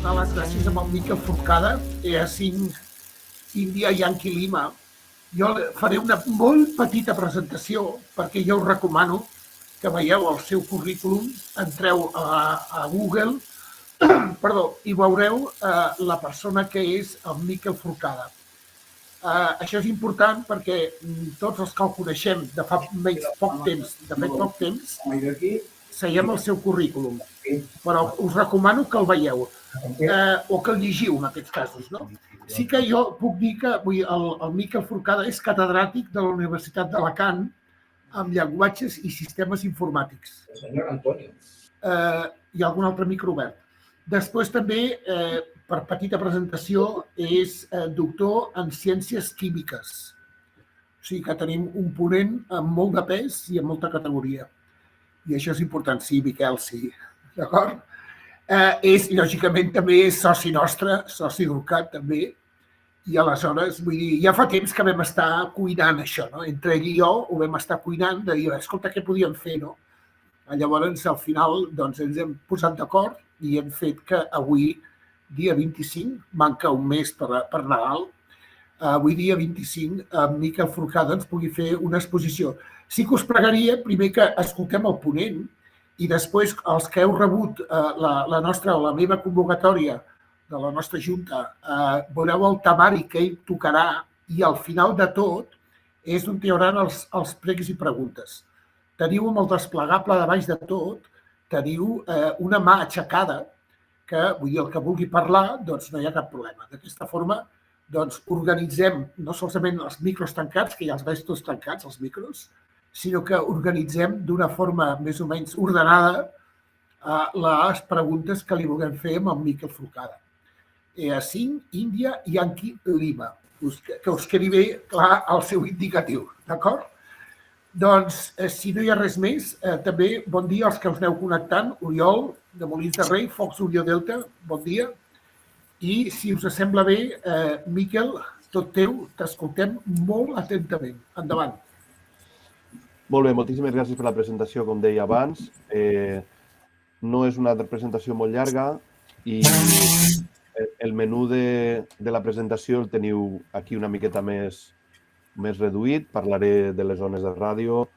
donar les gràcies amb el Miquel Forcada, EA5 India Yankee Lima. Jo faré una molt petita presentació perquè jo us recomano que veieu el seu currículum, entreu a Google i veureu la persona que és el Miquel Forcada. Això és important perquè tots els que el coneixem de fa poc temps, seguim el seu currículum, però us recomano que el veieu o que el llegiu en aquests casos. No? Sí que jo puc dir que el Miquel Forcada és catedràtic de la Universitat d'Alacant amb llenguatges i sistemes informàtics. El senyor Antonio. Hi ha algun altre micro obert. Després també, per petita presentació, és doctor en ciències químiques. O sigui que tenim un ponent amb molt de pes i amb molta categoria. I això és important, sí, Miquel, sí. D'acord? Lògicament, també és soci nostre, soci d'Urcat, també. I aleshores, vull dir, ja fa temps que vam estar cuinant això, no? Entre ell i jo ho vam estar cuinant de dir, escolta, què podíem fer, no? Llavors, al final, doncs, ens hem posat d'acord i hem fet que avui, dia 25, manca un mes per Nadal, avui, dia 25, en Miquel Forcada ens pugui fer una exposició. Sí que us pregaria, primer, que escoltem el ponent i després, els que heu rebut la meva convocatòria de la nostra junta, veureu el temari que ell tocarà i al final de tot és on hi haurà els pregs i preguntes. Teniu amb el desplegable de baix de tot, teniu una mà aixecada que, vull dir, el que vulgui parlar, doncs no hi ha cap problema. D'aquesta forma, doncs organitzem no solament els micros tancats, que ja els veig tots tancats, els micros, sinó que organitzem d'una forma més o menys ordenada les preguntes que li vulguem fer amb el Miquel Forcada. EA5 India Yankee Lima, que us quedi bé clar el seu indicatiu, d'acord? Doncs, si no hi ha res més, també bon dia als que us aneu connectant. Oriol, de Molins de Rei, Fox Unió Delta, bon dia. I, si us sembla bé, Miquel, tot teu, t'escoltem molt atentament. Endavant. Molt bé, moltíssimes gràcies per la presentació, com deia abans. No és una presentació molt llarga i el menú de la presentació el teniu aquí una miqueta més reduït. Parlaré de les ones de ràdio,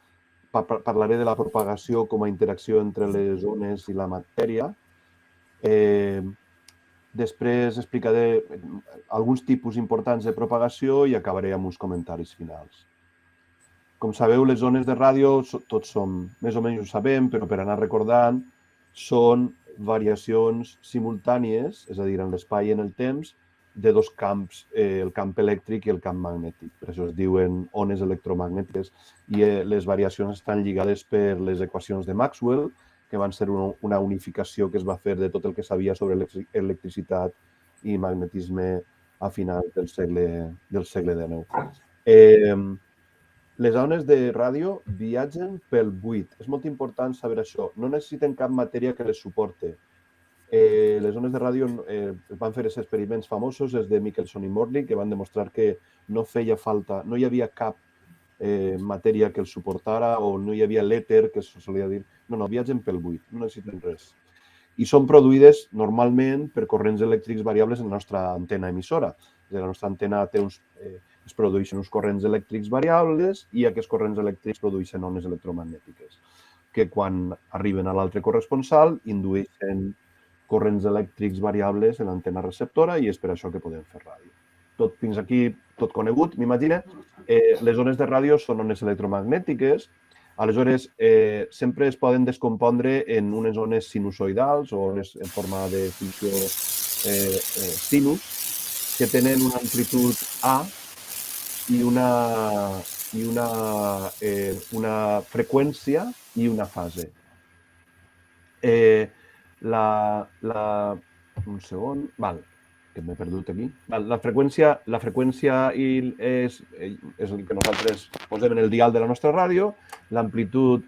parlaré de la propagació com a interacció entre les ones i la matèria. Després explicaré alguns tipus importants de propagació i acabaré amb uns comentaris finals. Com sabeu, les ones de ràdio, tots som, més o menys ho sabem, però per anar recordant, són variacions simultànies, és a dir, en l'espai i en el temps, de dos camps, el camp elèctric i el camp magnètic. Per això es diuen ones electromagnètiques i les variacions estan lligades per les equacions de Maxwell, que van ser una unificació que es va fer de tot el que sabia sobre electricitat i magnetisme a finals del segle XIX. Les ones de ràdio viatgen pel buit. És molt important saber això. No necessiten cap matèria que les suporte. Les ones de ràdio van fer aquests experiments famosos, els de Michelson i Morley, que van demostrar que no feia falta, no hi havia cap matèria que els suportara o no hi havia l'èter, que se solia dir. No, viatgen pel buit, no necessiten res. I són produïdes normalment per corrents elèctrics variables en la nostra antena emissora. La nostra antena es produeixen uns corrents elèctrics variables i aquests corrents elèctrics produeixen ones electromagnètiques, que quan arriben a l'altre corresponsal indueixen corrents elèctrics variables en l'antena receptora i és per això que podem fer ràdio. Tot fins aquí, tot conegut, m'imagino. Les ones de ràdio són ones electromagnètiques, aleshores sempre es poden descompondre en unes ones sinusoidals o ones en forma de funció sinus que tenen una amplitud A i una freqüència i una fase. Un segon. Que m'he perdut aquí. La freqüència és el que nosaltres posem en el dial de la nostra ràdio, l'amplitud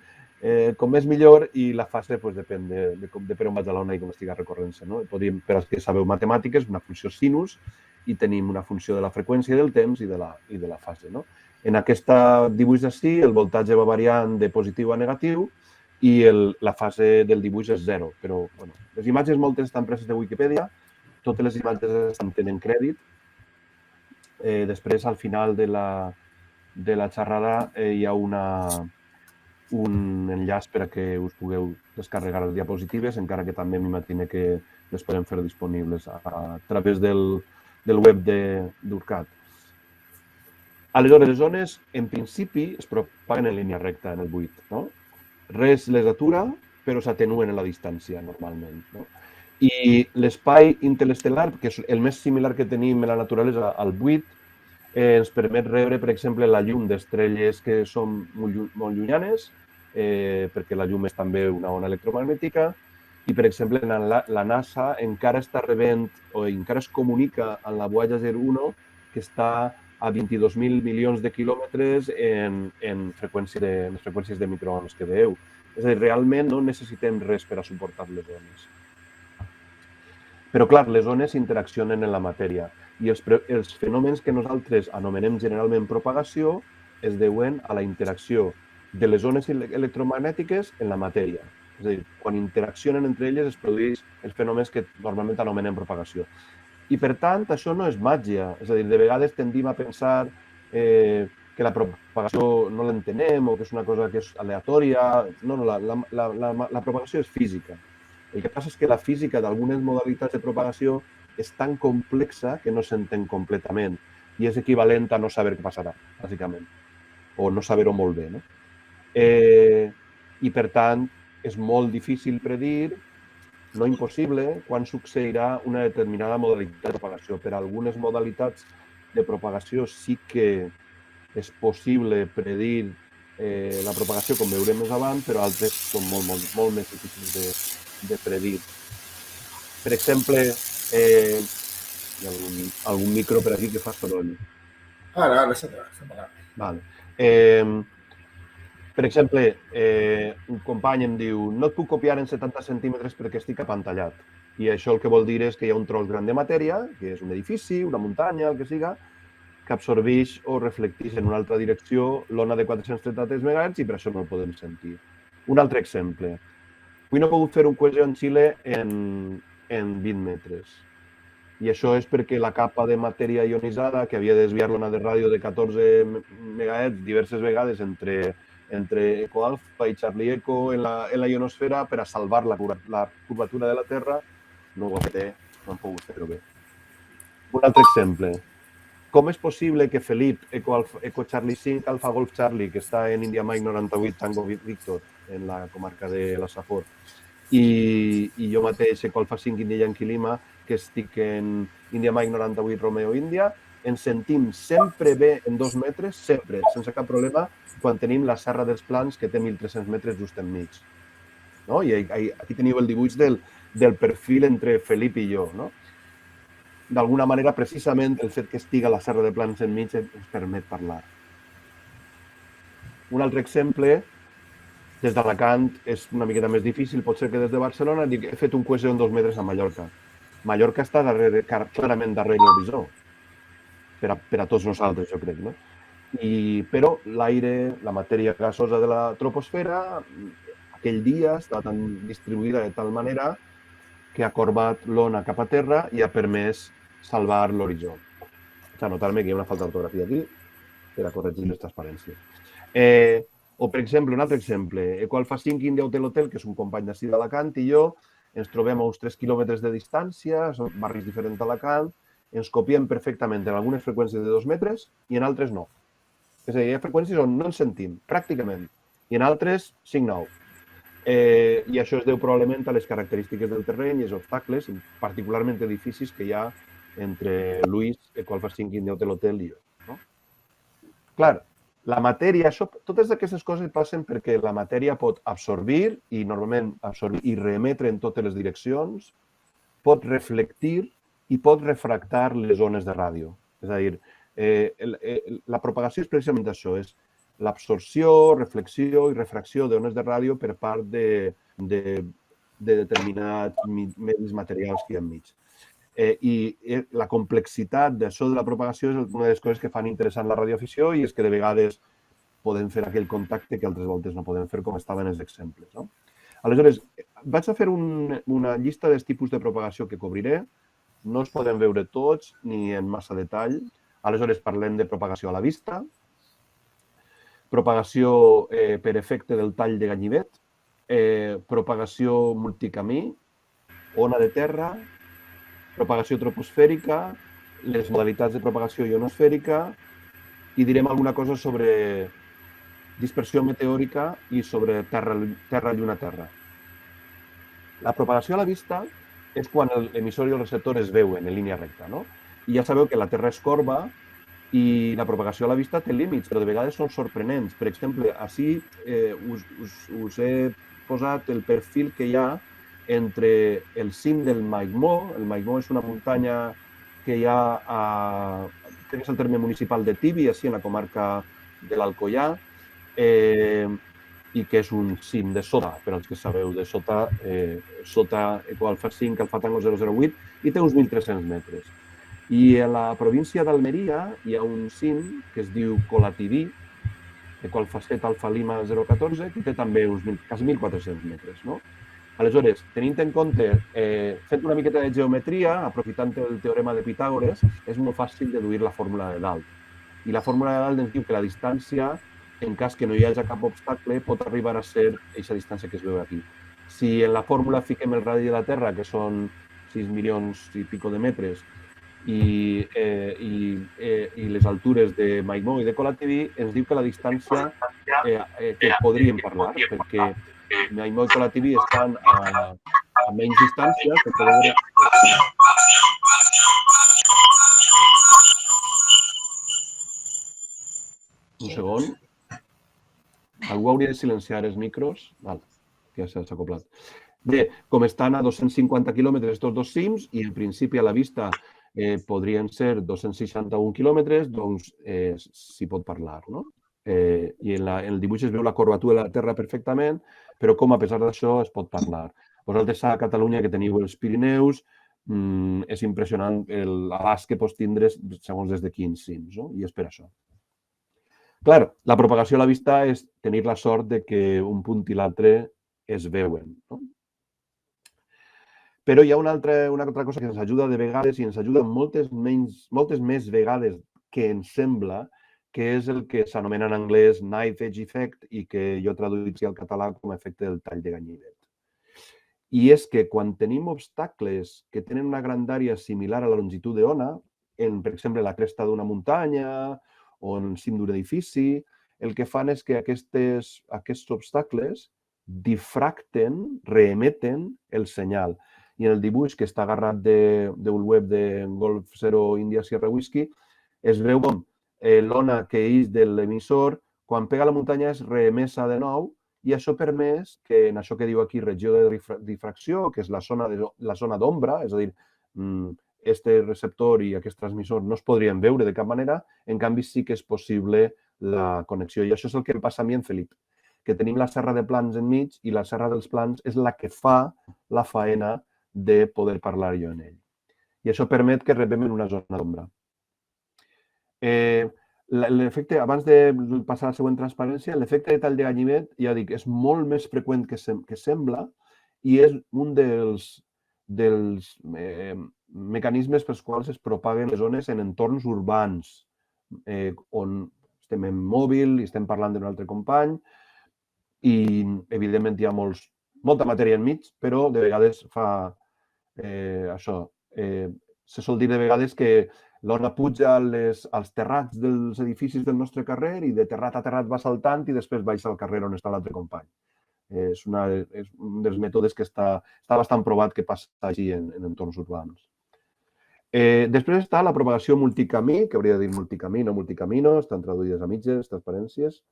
com més millor i la fase depèn de per on vaig a l'ona i com estigui recorrent-se. Per als que sabeu matemàtiques, una funció sinus i tenim una funció de la freqüència del temps i de la fase. En aquest dibuix d'ací, el voltatge va variant de positiu a negatiu i la fase del dibuix és 0. Però les imatges moltes estan preses de Wikipedia totes les imatges tenen crèdit. Després, al final de la xerrada, hi ha un enllaç per a que us pugueu descarregar les diapositives, encara que també m'imagino que les podem fer disponibles a través del web d'URCAT. Aleshores, les ones, en principi, es propaguen en línia recta en el buit. No? Res les atura, però s'atenuen en la distància, normalment. No? I l'espai interestel·lar, que és el més similar que tenim en la naturalesa al buit, ens permet rebre, per exemple, la llum d'estrelles que són molt llunyanes, perquè la llum és també una ona electromagnètica, i, per exemple, la NASA encara està rebent o encara es comunica amb la Voyager 1 que està a 22.000 milions de quilòmetres en les freqüències de microones que veieu. És a dir, realment no necessitem res per a suportar les ones. Però, clar, les ones interaccionen en la matèria i els fenòmens que nosaltres anomenem generalment propagació es deuen a la interacció de les ones electromagnètiques en la matèria. És a dir, quan interaccionen entre elles es produeix els fenòmens que normalment anomenem propagació. I, per tant, això no és màgia. És a dir, de vegades tendim a pensar que la propagació no l'entenem o que és una cosa que és aleatòria. No, la propagació és física. El que passa és que la física d'algunes modalitats de propagació és tan complexa que no s'entén completament i és equivalent a no saber què passarà, bàsicament, o no saber-ho molt bé. No? I, per tant, és molt difícil predir, no impossible, quan succeirà una determinada modalitat de propagació. Per a algunes modalitats de propagació sí que és possible predir la propagació, com veurem més avant, però altres són molt més difícils de predir. Per exemple, hi ha algun micro per aquí que fa soroll. Ara s'ha parat. Vale. Per exemple, un company em diu no et puc copiar en 70 centímetres perquè estic apantallat. I això el que vol dir és que hi ha un tros gran de matèria, que és un edifici, una muntanya, el que siga, que absorbeix o reflecteix en una altra direcció l'ona de 433 MHz i per això no el podem sentir. Un altre exemple. Avui no he pogut fer un cohesió en Xile en 20 metres. I això és perquè la capa de matèria ionitzada que havia de desviar l'ona de ràdio de 14 MHz diverses vegades entre Eco Alfa i Charlie Echo en la ionosfera per a salvar la curvatura de la Terra, no ho ha fet, no han pogut fer-ho bé. Un altre exemple. Com és possible que Felip, Eco Charlie 5, Alfa Golf Charlie, que està en India Mike 98, Tango Victor, en la comarca de la Safor, i jo mateix, Eco Alfa 5, India Yankee Lima, que estic en India Mike 98, Romeo India, ens sentim sempre bé en 2 metres, sempre, sense cap problema, quan tenim la Serra dels Plans, que té 1.300 metres just enmig. No? I aquí teniu el dibuix del perfil entre Felip i jo. No? D'alguna manera, precisament, el fet que estiga la Serra de Plans enmig ens permet parlar. Un altre exemple, des d'Alacant és una miqueta més difícil, pot ser que des de Barcelona he fet un cohesió en 2 metres a Mallorca. Mallorca està clarament darrere l'horitzó, per a tots nosaltres, jo crec. No? Però l'aire, la matèria gasosa de la troposfera, aquell dia està tan distribuïda de tal manera que ha corbat l'ona cap a terra i ha permès salvar l'horitzó. S'ha notat que hi ha una falta d'ortografia aquí per a corregir les transparències. O, per exemple, un altre exemple, Eco Alfa 5 India Hotel Hotel, que és un company d'ací d'Alacant, i jo ens trobem a uns 3 quilòmetres de distància, són barris diferents d'Alacant, ens copiem perfectament en algunes freqüències de 2 metres i en altres no. És a dir, hi ha freqüències on no ens sentim, pràcticament, i en altres 5-9. I això es deu probablement a les característiques del terreny i els obstacles, particularment edificis que hi ha entre Luis, Eco Alfa 5 India Hotel Hotel i jo. No? Clar, la matèria, totes aquestes coses passen perquè la matèria pot absorbir i normalment absorbir i reemetre en totes les direccions, pot reflectir i pot refractar les ones de ràdio. És a dir, la propagació és precisament això, és l'absorció, reflexió i refracció d'ones de ràdio per part de determinats medis materials que hi ha enmig. I la complexitat d'això de la propagació és una de les coses que fan interessant la radioafició i és que de vegades podem fer aquell contacte que altres voltes no podem fer, com estaven els exemples. Aleshores, vaig a fer una llista dels tipus de propagació que cobriré no es poden veure tots ni en massa detall. Aleshores parlem de propagació a la vista, propagació per efecte del tall de ganivet, propagació multicamí, ona de terra, propagació troposfèrica, les modalitats de propagació ionosfèrica i direm alguna cosa sobre dispersió meteòrica i sobre terra-lluna-terra. La propagació a la vista és quan l'emissor i el receptor es veuen en línia recta, no? I ja sabeu que la Terra és corba i la propagació a la vista té límits, però de vegades són sorprenents. Per exemple, així us he posat el perfil que hi ha entre el cim del Maigmó. El Maigmó és una muntanya que hi ha crec que és el terme municipal de Tibi, així en la comarca de l'Alcoià, i que és un cim de sota, per als que sabeu de sota, sota alfa 5, alfa tango 008, i té uns 1.300 metres. I a la província d'Almeria hi ha un cim que es diu Colativí, alfa 7, alfa lima 014, que té també uns quasi 1.400 metres, no? Aleshores, tenint en compte, fent una miqueta de geometria, aprofitant el teorema de Pitàgores, és molt fàcil deduir la fórmula de dalt. I la fórmula de dalt ens diu que la distància, en cas que no hi hagi cap obstacle, pot arribar a ser aquesta distància que es veu aquí. Si en la fórmula fiquem el radi de la Terra, que són 6 milions i pico de metres, i les altures de Maigmó i de Colativí, ens diu que la distància que podríem parlar, perquè Maigmó i Colativí estan a menys distància. Un segon. Algú hauria de silenciar els micros. Val, ja s'ha acoplat. Bé, com estan a 250 quilòmetres tots dos cims i en principi a la vista podrien ser 261 quilòmetres, doncs s'hi pot parlar, no? I en el dibuix es veu la curvatura de la Terra perfectament, però com a pesar d'això es pot parlar. Vosaltres a Catalunya que teniu els Pirineus, és impressionant l'abast que pots tindre segons des de quins cims, no? I és per això. Clar, la propagació a la vista és tenir la sort de que un punt i l'altre es veuen, no? Però hi ha una altra cosa que ens ajuda de vegades i ens ajuda moltes més vegades que ens sembla, que és el que s'anomena en anglès knife edge effect i que jo traduïssi al català com a efecte del tall de ganivet. I és que quan tenim obstacles que tenen una grandària similar a la longitud d'ona, per exemple, la cresta d'una muntanya o en el cim d'un edifici, el que fan és que aquests obstacles difracten, reemeten el senyal. I en el dibuix que està agarrat del web de Golf 0 India Sierra Whisky es veu com l'ona que ix de l'emissor, quan pega a la muntanya és reemesa de nou i això permès que en això que diu aquí regió de difracció, que és la zona d'ombra, és a dir, aquest receptor i aquest transmissor no es podrien veure de cap manera, en canvi sí que és possible la connexió. I això és el que em passa a mi en Felip, que tenim la serra de Plans enmig i la serra dels Plans és la que fa la faena de poder parlar jo en ell. I això permet que rebem en una zona d'ombra. L'efecte, abans de passar a la següent transparència, l'efecte de tall de ganivet, ja dic, és molt més freqüent que sembla i és un dels mecanismes pels quals es propaguen les ones en entorns urbans, on estem en mòbil i estem parlant d'un altre company i, evidentment, hi ha molta matèria enmig, però de vegades fa això. Se sol dir de vegades que l'ona puja als terrats dels edificis del nostre carrer i de terrat a terrat va saltant i després baixa al carrer on està l'altre company. És un dels mètodes que està bastant provat que passa així en entorns urbans. Després està la propagació multicamí, que hauria de dir multicamí, no multicamino, estan traduïdes a mitges, transparències.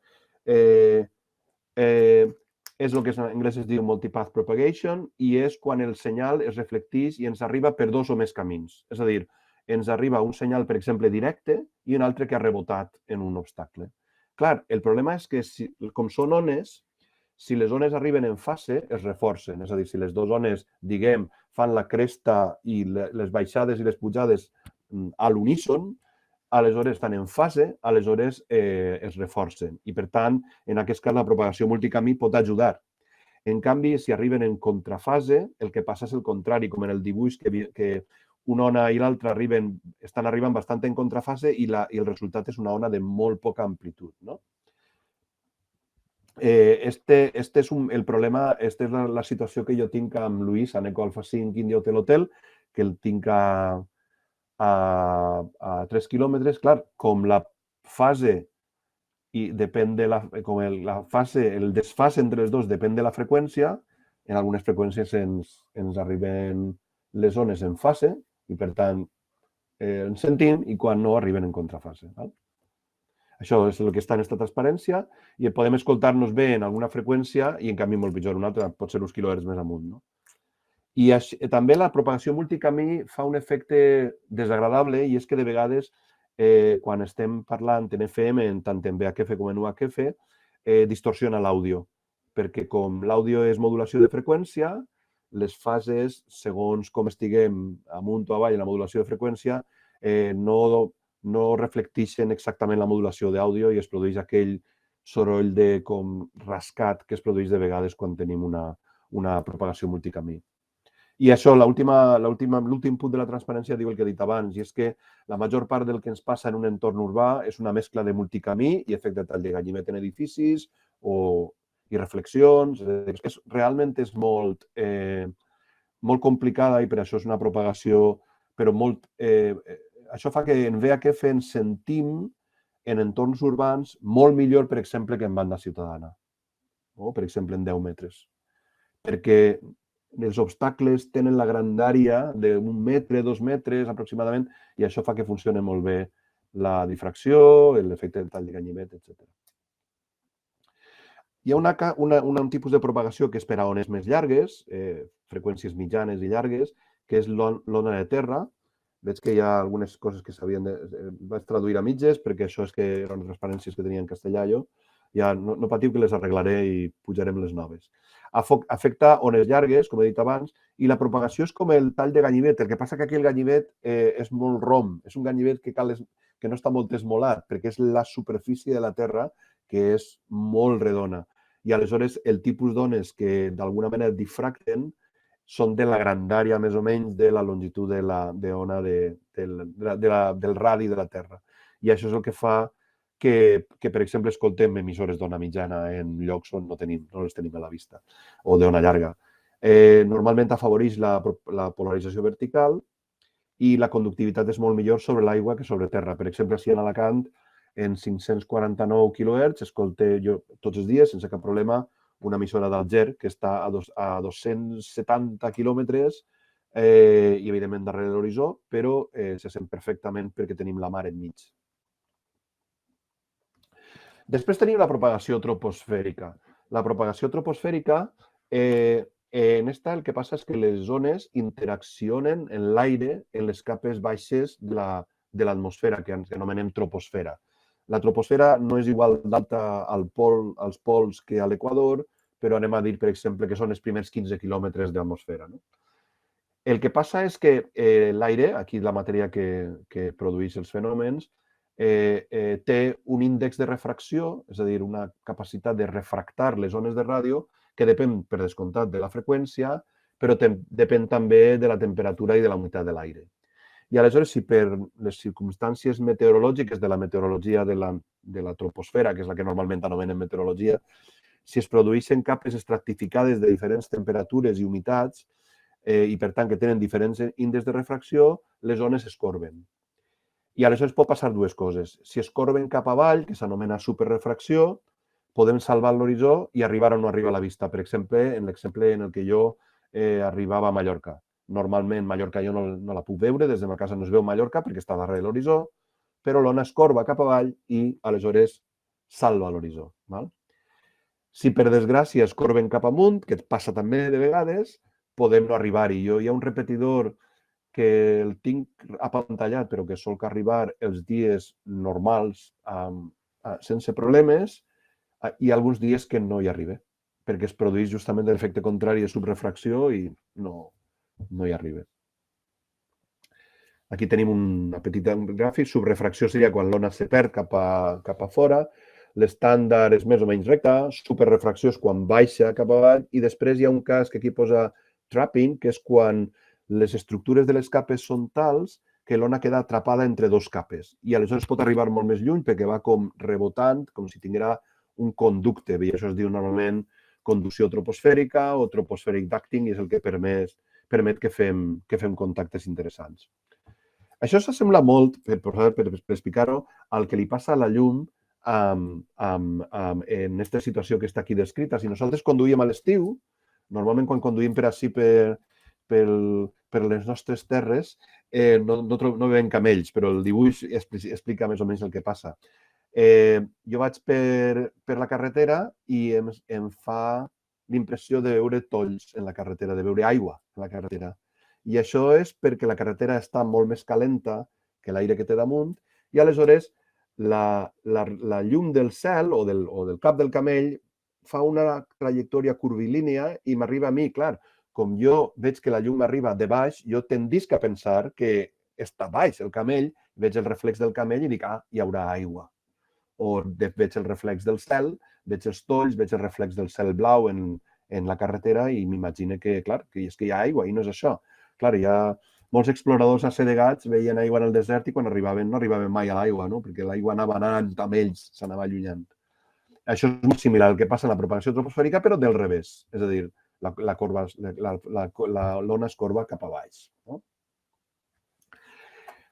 És el que en anglès es diu multipath propagation i és quan el senyal es reflecteix i ens arriba per dos o més camins. És a dir, ens arriba un senyal, per exemple, directe i un altre que ha rebotat en un obstacle. Clar, el problema és que, com són ones, si les ones arriben en fase, es reforcen. És a dir, si les dues ones, diguem, fan la cresta i les baixades i les pujades a l'uníson, aleshores estan en fase, aleshores es reforcen. I, per tant, en aquest cas, la propagació multicamí pot ajudar. En canvi, si arriben en contrafase, el que passa és el contrari, com en el dibuix que una ona i l'altra estan arribant bastant en contrafase i el resultat és una ona de molt poca amplitud, no? Este és el problema, esta és la situació que jo tinc amb Luis, a Eco Alpha 5 India Hotel Hotel, que el tinc a 3 quilòmetres. Clar, com la fase i depèn de el desfase entre els dos depèn de la freqüència, en algunes freqüències ens arriben les ones en fase i, per tant, ens sentim, i quan no, arriben en contrafase. Això és el que està en aquesta transparència i podem escoltar-nos bé en alguna freqüència i, en canvi, molt pitjor en una altra, pot ser uns quilohertz més amunt, no? I també la propagació multicamí fa un efecte desagradable, i és que de vegades, quan estem parlant en FM, tant en VHF com en UHF, distorsiona l'àudio, perquè com l'àudio és modulació de freqüència, les fases, segons com estiguem amunt o avall en la modulació de freqüència, no reflecteixen exactament la modulació d'àudio i es produeix aquell soroll de com rascat que es produeix de vegades quan tenim una propagació multicamí. I això, l'últim punt de la transparència diu el que he dit abans, i és que la major part del que ens passa en un entorn urbà és una mescla de multicamí i efecte tall de ganivet en edificis i reflexions. Realment és molt complicada i per això és una propagació, però molt... Això fa que en VHF ens sentim en entorns urbans molt millor, per exemple, que en banda ciutadana, o, per exemple, en 10 metres. Perquè els obstacles tenen la grandària d'1 metre, 2 metres aproximadament, i això fa que funcioni molt bé la difracció, l'efecte del tall de ganivet, etc. Hi ha un tipus de propagació que és per a ones més llargues, freqüències mitjanes i llargues, que és l'ona de terra. Veig que hi ha algunes coses que s'havien de... Vaig traduir a mitges, perquè això és que eren transparències que tenia en castellà jo. Ja no patiu que les arreglaré i pujarem les noves. Afecta ones llargues, com he dit abans, i la propagació és com el tall de ganivet. El que passa que aquí el ganivet és molt rom. És un ganivet que no està molt esmolat, perquè és la superfície de la Terra que és molt redona. I aleshores el tipus d'ones que d'alguna manera difracten són de la grandària, més o menys, de la longitud d'ona del radi de la Terra. I això és el que fa que per exemple, escoltem emissores d'ona mitjana en llocs on no les tenim a la vista, o d'ona llarga. Normalment afavoreix la polarització vertical i la conductivitat és molt millor sobre l'aigua que sobre terra. Per exemple, si en Alacant, en 549 kHz, escolto jo tots els dies, sense cap problema, una emissora d'Alger, que està a 270 quilòmetres i, evidentment, darrere l'horitzó, però se sent perfectament perquè tenim la mar enmig. Després tenim la propagació troposfèrica. La propagació troposfèrica, en esta el que passa és que les ones interaccionen en l'aire en les capes baixes de l'atmosfera, que anomenem troposfera. La troposfera no és igual d'alta als pols que a l'equador, però anem a dir, per exemple, que són els primers 15 quilòmetres d'atmosfera. El que passa és que l'aire, aquí la matèria que produeix els fenòmens, té un índex de refracció, és a dir, una capacitat de refractar les ones de ràdio, que depèn, per descomptat, de la freqüència, però depèn també de la temperatura i de la humitat de l'aire. I aleshores, si per les circumstàncies meteorològiques de la meteorologia de la troposfera, que és la que normalment anomenen meteorologia, si es produeixen capes estratificades de diferents temperatures i humitats i, per tant, que tenen diferents índexs de refracció, les ones es corben. I aleshores pot passar dues coses. Si es corben cap avall, que s'anomena superrefracció, podem salvar l'horitzó i arribar on no arriba a la vista. Per exemple, en l'exemple en el que jo arribava a Mallorca. Normalment, Mallorca jo no la puc veure, des de ma casa no es veu Mallorca perquè està darrere l'horitzó, però l'ona es corba cap avall i, aleshores, salva l'horitzó. Si, per desgràcia, es corben cap amunt, que passa també de vegades, podem no arribar-hi. Hi ha un repetidor que el tinc apantallat, però que sol arribar els dies normals sense problemes i alguns dies que no hi arriba, perquè es produeix justament l'efecte contrari de subrefracció i no hi arriba. Aquí tenim una petita gràfic. Subrefracció seria quan l'ona se perd cap a fora. L'estàndard és més o menys recte. Superrefracció és quan baixa cap avall. I després hi ha un cas que aquí posa trapping, que és quan les estructures de les capes són tals que l'ona queda atrapada entre dos capes i aleshores pot arribar molt més lluny perquè va com rebotant, com si tinguera un conducte, i això es diu normalment conducció troposfèrica o tropospheric ducting i és el que permet que fem contactes interessants. Això s'assembla molt, per explicar-ho, al que li passa a la llum en aquesta situació que està aquí descrita. Si nosaltres conduïm a l'estiu, normalment quan conduïm per ací per les nostres terres, no veiem camells, però el dibuix explica més o menys el que passa. Jo vaig per la carretera i em fa l'impressió de veure tolls en la carretera, de veure aigua en la carretera. I això és perquè la carretera està molt més calenta que l'aire que té damunt i aleshores la llum del cel o del cap del camell fa una trajectòria curvilínia i m'arriba a mi, clar, com jo veig que la llum arriba de baix, jo tendisc a pensar que està baix el camell, veig el reflex del camell i dic, hi haurà aigua. O veig el reflex del cel, veig els tolls, veig el reflex del cel blau en la carretera i m'imagino que, clar, que és que hi ha aigua i no és això. Clar, hi ha molts exploradors assedegats veien aigua en el desert i quan arribaven no arribaven mai a l'aigua, no? Perquè l'aigua anava anant amb ells, s'anava allunyant. Això és molt similar al que passa en la propagació troposfèrica, però del revés. És a dir, l'ona es corba cap a baix. No?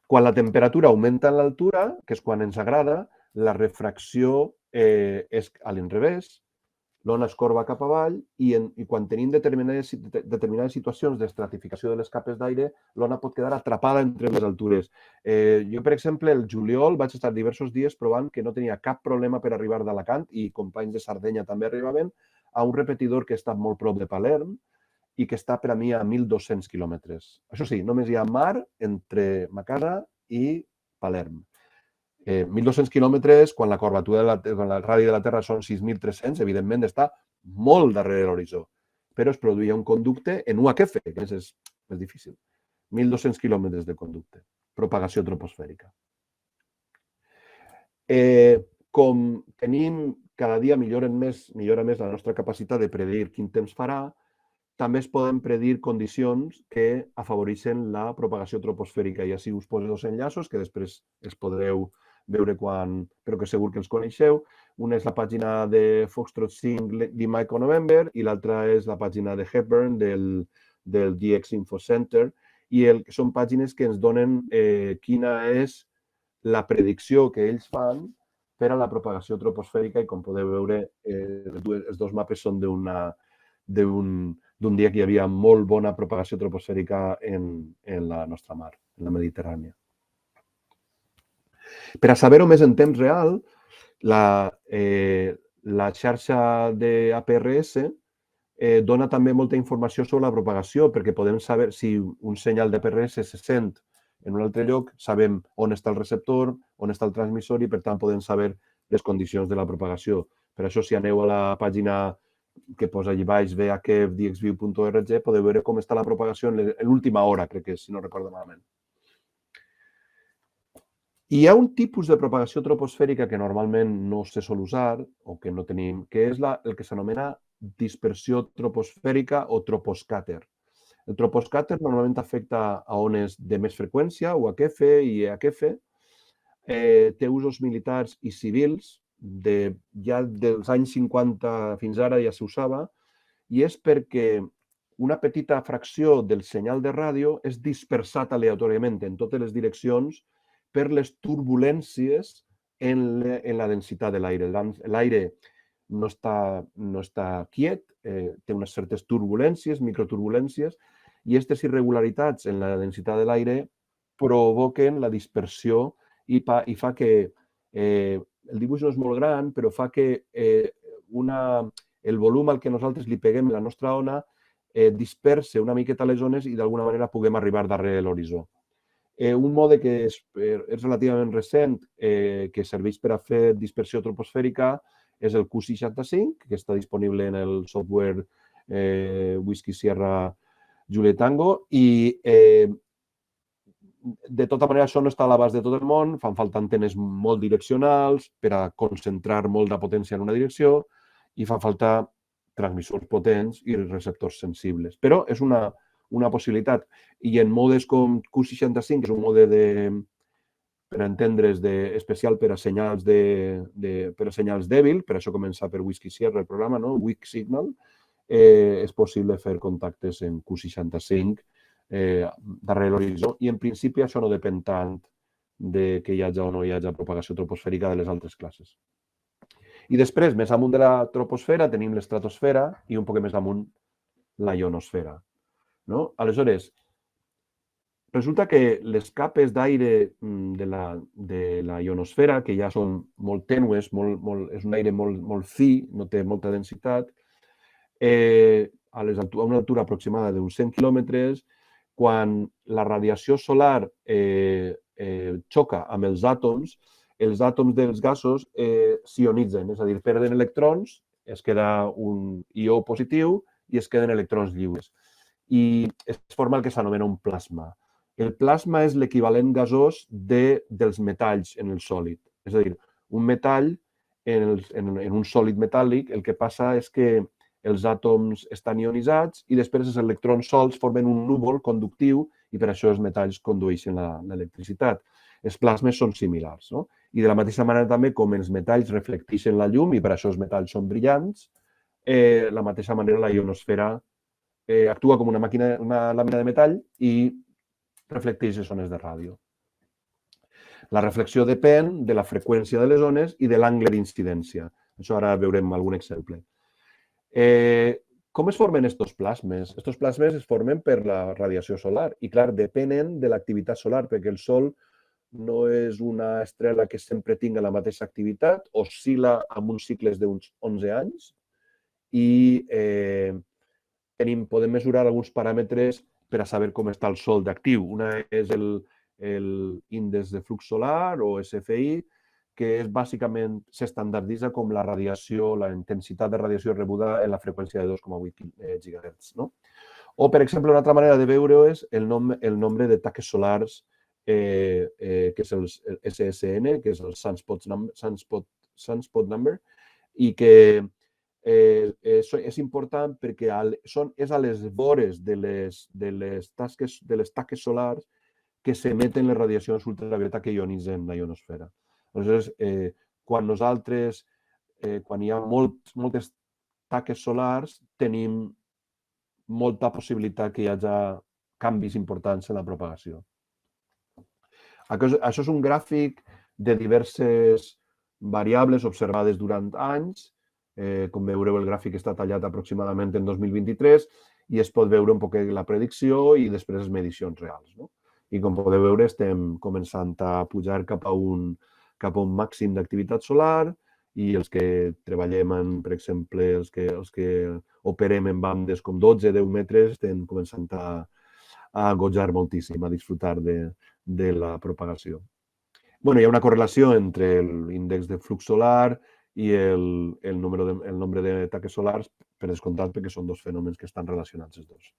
Quan la temperatura augmenta en l'altura, que és quan ens agrada, la refracció és a l'inrevés, l'ona es corba cap avall i quan tenim determinades situacions d'estratificació de les capes d'aire, l'ona pot quedar atrapada entre les altures. Jo, per exemple, el juliol vaig estar diversos dies provant que no tenia cap problema per arribar d'Alacant i companys de Sardenya també arribaven a un repetidor que està molt prop de Palerm i que està per a mi a 1.200 quilòmetres. Això sí, només hi ha mar entre ma casa i Palerm. 1.200 quilòmetres, quan la curvatura de la radi de la Terra són 6.300, evidentment està molt darrere l'horitzó, però es produïa un conducte en UHF, que és difícil. 1.200 quilòmetres de conducte, propagació troposfèrica. Com tenim cada dia millora més la nostra capacitat de predir quin temps farà, també es poden predir condicions que afavoreixen la propagació troposfèrica. I així us poso dos enllaços que després els podreu veure però que segur que els coneixeu. Una és la pàgina de Foxtrot 5 Lima Eco November i l'altra és la pàgina de Hepburn del DX Info Center i són pàgines que ens donen quina és la predicció que ells fan per a la propagació troposfèrica i com podeu veure els dos mapes són d'un dia que hi havia molt bona propagació troposfèrica en la nostra mar, en la Mediterrània. Per a saber-ho més en temps real, la xarxa d'APRS dona també molta informació sobre la propagació perquè podem saber si un senyal d'APRS se sent en un altre lloc, sabem on està el receptor, on està el transmissor i per tant podem saber les condicions de la propagació. Per això si aneu a la pàgina que posa allà baix vhf.dxview.org podeu veure com està la propagació en l'última hora, crec que és, si no recordo malament. Hi ha un tipus de propagació troposfèrica que normalment no se sol usar o que no tenim, que és el que s'anomena dispersió troposfèrica o troposcàter. El troposcàter normalment afecta a ones de més freqüència, UHF i EHF, té usos militars i civils, ja dels anys 50 fins ara ja s'usava, i és perquè una petita fracció del senyal de ràdio és dispersat aleatòriament en totes les direccions per les turbulències en la densitat de l'aire. L'aire no està quiet, té unes certes turbulències, microturbulències, i aquestes irregularitats en la densitat de l'aire provoquen la dispersió i fa que, el dibuix no és molt gran, però fa que el volum al que nosaltres li peguem la nostra ona disperse una miqueta les ones i d'alguna manera puguem arribar darrere l'horitzó. Un mode que és relativament recent, que serveix per a fer dispersió troposfèrica, és el Q65, que està disponible en el software Whisky Sierra Juliet Tango, i de tota manera això no està a l'abast de tot el món, fan falta antenes molt direccionals per a concentrar molta potència en una direcció i fan falta transmissors potents i receptors sensibles. Però és una una possibilitat. I en modes com Q65, que és un mode per entendre's, especial per a senyals dèbil, per això comença per Whisky Sierra el programa, no? Weak Signal, és possible fer contactes en Q65 darrere l'horitzó i en principi això no depèn tant de que hi hagi o no hi hagi propagació troposfèrica de les altres classes. I després, més amunt de la troposfera, tenim l'estratosfera i un poc més amunt la ionosfera. No? Aleshores, resulta que les capes d'aire de la ionosfera, que ja són molt tènues, és un aire molt fi, no té molta densitat, a una altura aproximada d'uns 100 quilòmetres, quan la radiació solar xoca amb els àtoms dels gasos s'ionitzen, és a dir, perden electrons, es queda un ió positiu i es queden electrons lliures. I es forma el que s'anomena un plasma. El plasma és l'equivalent gasós dels metalls en el sòlid. És a dir, un metall en un sòlid metàl·lic, el que passa és que els àtoms estan ionitzats i després els electrons sols formen un núvol conductiu i per això els metalls condueixen l'electricitat. Els plasmes són similars, no? I de la mateixa manera també com els metalls reflecteixen la llum i per això els metalls són brillants, de la mateixa manera la ionosfera actua com una làmina de metall i reflecteix les ones de ràdio. La reflexió depèn de la freqüència de les ones i de l'angle d'incidència. Això ara veurem algun exemple. Com es formen aquests plasmes? Aquests plasmes es formen per la radiació solar i, clar, depenen de l'activitat solar, perquè el Sol no és una estrela que sempre tinga la mateixa activitat, oscil·la amb uns cicles d'uns 11 anys i podem mesurar alguns paràmetres per a saber com està el Sol d'actiu. Una és l'índex de flux solar o SFI, que bàsicament s'estandarditza com la radiació, la intensitat de radiació rebuda en la freqüència de 2,8 GHz. O, per exemple, una altra manera de veure-ho és el nombre de taques solars, que és el SSN, que és el Sunspot Number, i que és important perquè és a les vores de les taques solars que s'emeten les radiacions ultravioleta que ionitzen la ionosfera. Aleshores, quan hi ha moltes taques solars, tenim molta possibilitat que hi hagi canvis importants en la propagació. Això és un gràfic de diverses variables observades durant anys. Com veureu, el gràfic està tallat aproximadament en 2023 i es pot veure un poc la predicció i després les medicions reals. I com podeu veure, estem començant a pujar cap a un màxim d'activitat solar i els que treballem, per exemple, els que operem en bandes com 12-10 metres, estem començant a gojar moltíssim, a disfrutar de la propagació. Hi ha una correlació entre l'índex de flux solar i el nombre de taques solars, per descomptat, perquè són dos fenòmens que estan relacionats els dos.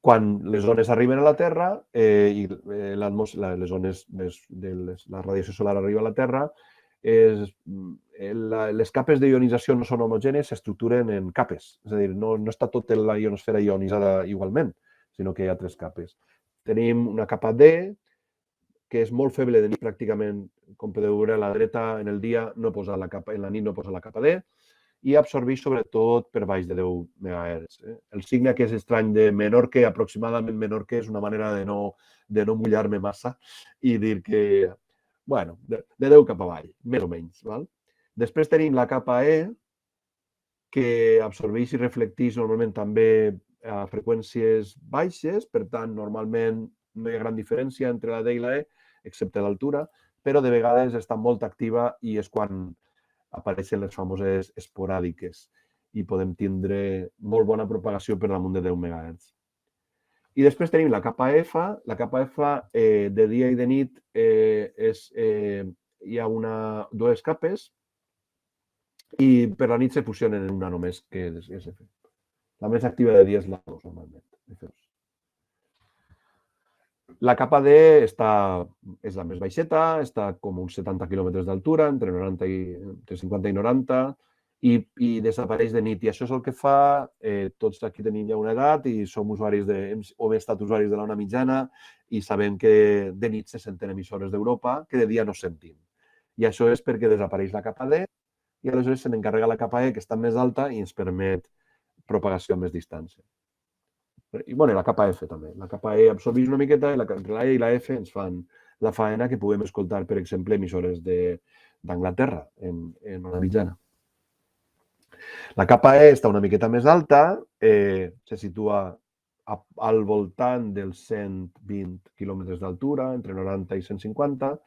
Quan les ones arriben a la Terra i les ones de la radiació solar arriba a la Terra, les capes d'ionització no són homogènies, s'estructuren en capes. És a dir, no està tota la ionosfera ionitzada igualment, sinó que hi ha 3 capes. Tenim una capa D, que és molt feble de nit pràcticament, com podeu veure a la dreta, en el dia no posa la capa, en la nit no posa la capa D, i absorbeix sobretot per baix de 10 MHz. El signe que és estrany de menor que, aproximadament menor que, és una manera de no mullar-me massa i dir que, bueno, de 10 cap avall, més o menys. Després tenim la capa E, que absorbeix i reflecteix normalment també a freqüències baixes, per tant, normalment no hi ha gran diferència entre la D i la E, excepte l'altura, però de vegades està molt activa i és quan apareixen les famoses esporàdiques i podem tindre molt bona propagació per damunt de 10 MHz. I després tenim la capa F. La capa F de dia i de nit hi ha 2 capes i per la nit se fusionen en una només, que és SF. La més activa de dia és la 2, normalment. La capa D és la més baixeta, està com uns 70 quilòmetres d'altura, entre 50 i 90. i desapareix de nit. I això és el que fa, tots aquí tenim ja una edat i som usuaris o hem estat usuaris de la ona mitjana i sabem que de nit se senten emissores d'Europa que de dia no sentim. I això és perquè desapareix la capa D i aleshores se n'encarrega la capa E, que està més alta i ens permet propagació a més distància. I bueno, la capa F també. La capa E absorbeix una miqueta i la E i la F ens fan la faena que puguem escoltar, per exemple, emissores d'Anglaterra en ona mitjana. La capa E està una miqueta més alta, se situa al voltant dels 120 quilòmetres d'altura, entre 90 i 150.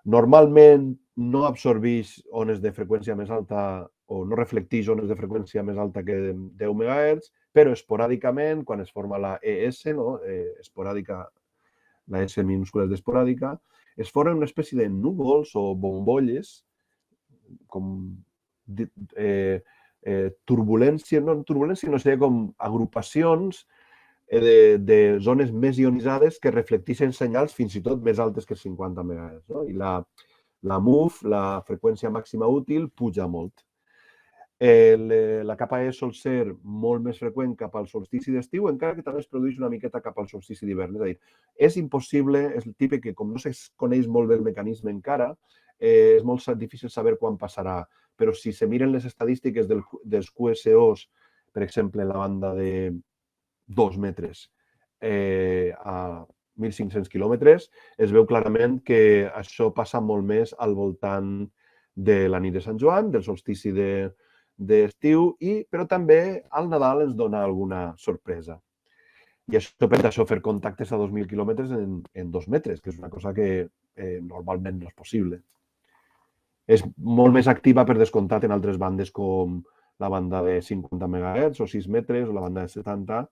Normalment no absorbeix ones de freqüència més alta o no reflecteix ones de freqüència més alta que 10 MHz, però esporàdicament, quan es forma la ES, no? Esporàdica, la S minúscula és d'esporàdica, es formen una espècie de núvols o bombolles, com turbulència, no seria com agrupacions de zones més ionitzades que reflecteixen senyals fins i tot més altes que 50 MHz. No? I la MUF, la freqüència màxima útil, puja molt. La capa E sol ser molt més freqüent cap al solstici d'estiu, encara que també es produeix una miqueta cap al solstici d'hivern. És a dir, és impossible, és el típic que com no se coneix molt bé el mecanisme encara, és molt difícil saber quan passarà. Però si se miren les estadístiques dels QSOs, per exemple, en la banda de 2 metres a 1.500 quilòmetres, es veu clarament que això passa molt més al voltant de la nit de Sant Joan, del solstici d'estiu, però també al Nadal ens dona alguna sorpresa. I això permet fer contactes a 2.000 quilòmetres en 2 metres, que és una cosa que normalment no és possible. És molt més activa, per descomptat, en altres bandes com la banda de 50 MHz o 6 metres o la banda de 70,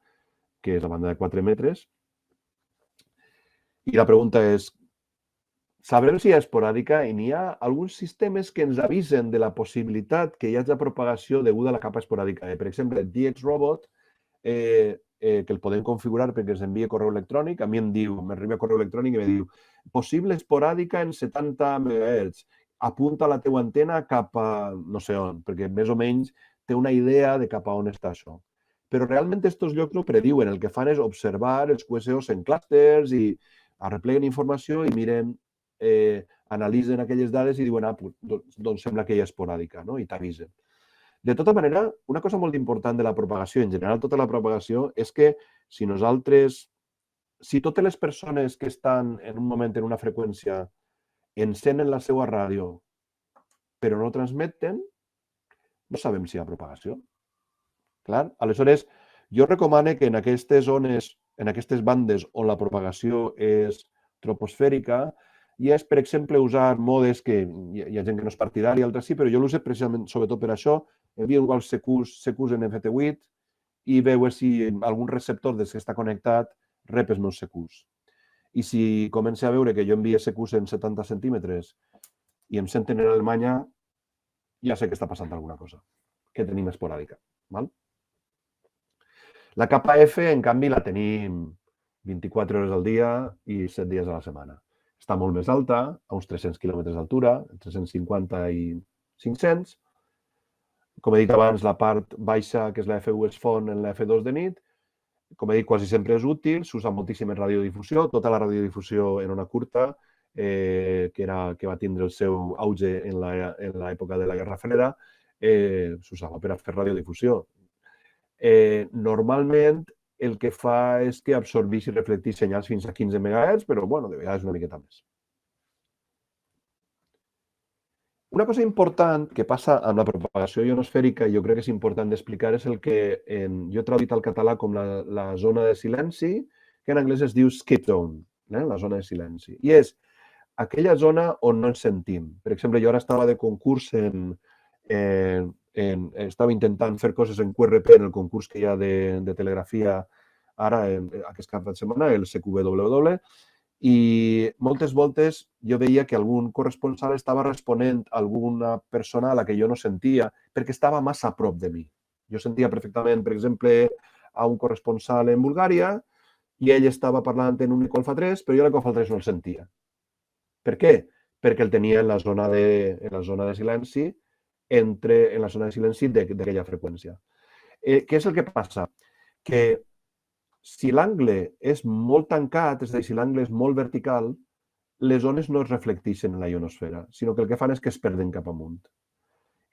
que és la banda de 4 metres. I la pregunta és, sabrem si hi ha esporàdica i n'hi ha alguns sistemes que ens avisen de la possibilitat que hi hagi propagació deguda a la capa esporàdica. Per exemple, DXRobot, que el podem configurar perquè ens envia correu electrònic, a mi m'arriba correu electrònic i em diu possible esporàdica en 70 MHz. Apunta la teva antena cap a no sé on, perquè més o menys té una idea de cap a on està això. Però realment aquests llocs no prediuen, el que fan és observar els QSOs en clústers i arrepleguen informació i miren, analitzen aquelles dades i diuen, doncs sembla que hi ha esporàdica, no? I t'avisen. De tota manera, una cosa molt important de la propagació, en general tota la propagació, és que si totes les persones que estan en un moment en una freqüència encenen la seva ràdio però no transmeten, no sabem si hi ha propagació. Clar? Aleshores, jo recomano que en aquestes zones, en aquestes bandes on la propagació és troposfèrica, i és, per exemple, usar modes que hi ha gent que no és partidària, altres sí, però jo l'uso precisament sobretot per això. Envio igual CQs en FT8 i veu si algun receptor des que està connectat rep els meus CQs. I si comença a veure que jo envio CQs en 70 centímetres i em senten en Alemanya, ja sé que està passant alguna cosa, que tenim esporàdica. La capa F, en canvi, la tenim 24 hores al dia i 7 dies a la setmana. Està molt més alta, a uns 300 quilòmetres d'altura, 350 i 500. Com he dit abans, la part baixa, que és la F1, es fon en la F2 de nit. Com he dit, quasi sempre és útil, s'usa moltíssim en radiodifusió, tota la radiodifusió en ona curta, que va tindre el seu auge en l'època de la Guerra Freda, s'usava per a fer radiodifusió. Normalment, el que fa és que absorbeix i reflecteix senyals fins a 15 MHz, però, de vegades una miqueta més. Una cosa important que passa amb la propagació ionosfèrica, i jo crec que és important d'explicar, és el que jo he traduït al català com la zona de silenci, que en anglès es diu skip zone, la zona de silenci. I és aquella zona on no ens sentim. Per exemple, jo ara estava de concurs estava intentant fer coses en QRP en el concurs que hi ha de telegrafia ara, aquest cap de setmana, el CQWW, i moltes voltes jo veia que algun corresponsal estava responent a alguna persona a la que jo no sentia perquè estava massa a prop de mi. Jo sentia perfectament, per exemple, a un corresponsal en Bulgària i ell estava parlant en un Eco Alfa 3, però jo l'Eco Alfa 3 no el sentia. Per què? Perquè el tenia en la zona de silenci entre en la zona de silenci d'aquella freqüència. Què és el que passa? Que si l'angle és molt tancat, és a dir, si l'angle és molt vertical, les ones no es reflecteixen en la ionosfera, sinó que el que fan és que es perden cap amunt.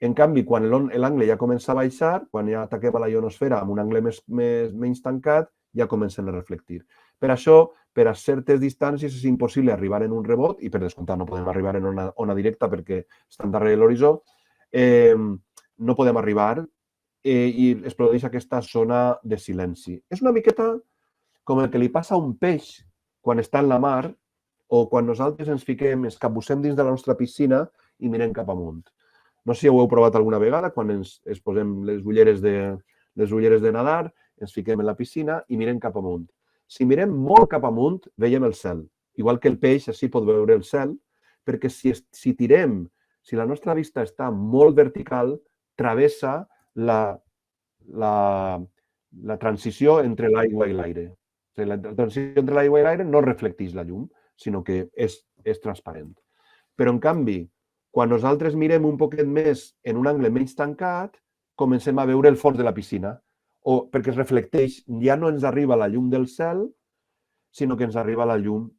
En canvi, quan l'angle ja comença a baixar, quan ja ataquem a la ionosfera amb un angle menys tancat, ja comencen a reflectir. Per això, per a certes distàncies és impossible arribar en un rebot, i per descomptat no podem arribar en una ona directa perquè estan darrere l'horitzó, no podem arribar i es produeix aquesta zona de silenci. És una miqueta com el que li passa a un peix quan està en la mar o quan nosaltres ens fiquem, ens capbussem dins de la nostra piscina i mirem cap amunt. No sé si ho heu provat alguna vegada, quan ens posem les ulleres de nadar, ens fiquem en la piscina i mirem cap amunt. Si mirem molt cap amunt, veiem el cel. Igual que el peix, així pot veure el cel, perquè si tirem, si la nostra vista està molt vertical, travessa la transició entre l'aigua i l'aire. La transició entre l'aigua i l'aire no reflecteix la llum, sinó que és transparent. Però, en canvi, quan nosaltres mirem un poquet més en un angle menys tancat, comencem a veure el fons de la piscina, perquè es reflecteix, ja no ens arriba la llum del cel, sinó que ens arriba la llum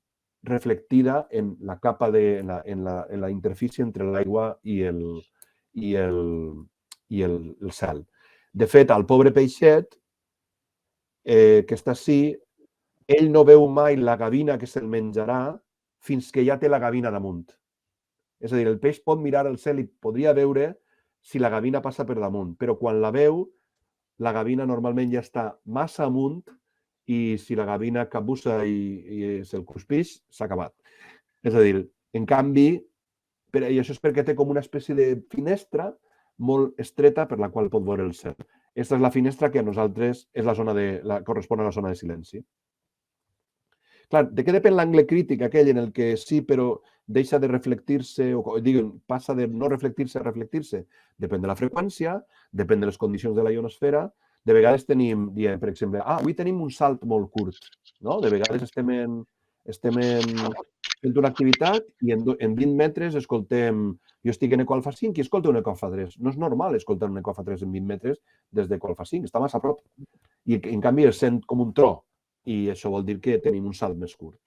reflectida en la capa en la interfície entre l'aigua i el cel. De fet, el pobre peixet, que està així, ell no veu mai la gavina que se'l menjarà fins que ja té la gavina damunt. És a dir, el peix pot mirar el cel i podria veure si la gavina passa per damunt, però quan la veu, la gavina normalment ja està massa amunt i si la gavina capbussa i se'l cruspeix, s'ha acabat. És a dir, en canvi, i això és perquè té com una espècie de finestra molt estreta per la qual pot veure el cel. Aquesta és la finestra que a nosaltres correspon a la zona de silenci. Clar, de què depèn l'angle crític aquell en el que sí, però deixa de reflectir-se, o passa de no reflectir-se a reflectir-se? Depèn de la freqüència, depèn de les condicions de la ionosfera. De vegades tenim, per exemple, avui tenim un salt molt curt. De vegades estem fent una activitat i en 20 metres escoltem... Jo estic en Eco Alfa 5 i escolto un Eco Alfa 3. No és normal escoltar un Eco Alfa 3 en 20 metres des d'Eco Alfa 5, està massa a prop. I en canvi es sent com un tro i això vol dir que tenim un salt més curt.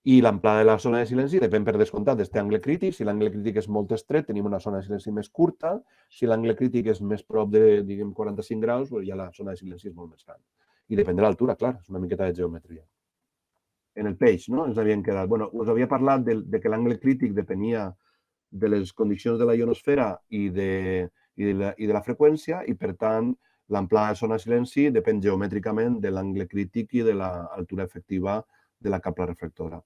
I l'amplada de la zona de silenci depèn per descomptat d'aquest angle crític. Si l'angle crític és molt estret, tenim una zona de silenci més curta. Si l'angle crític és més prop de, 45 graus, ja la zona de silenci és molt més gran. I depèn de l'altura, clar, és una miqueta de geometria. En el peix, no? Ens havien quedat... Us havia parlat de que l'angle crític depenia de les condicions de la ionosfera i de la freqüència i, per tant, l'amplada de zona de silenci depèn geomètricament de l'angle crític i de l'altura efectiva de la capa reflectora.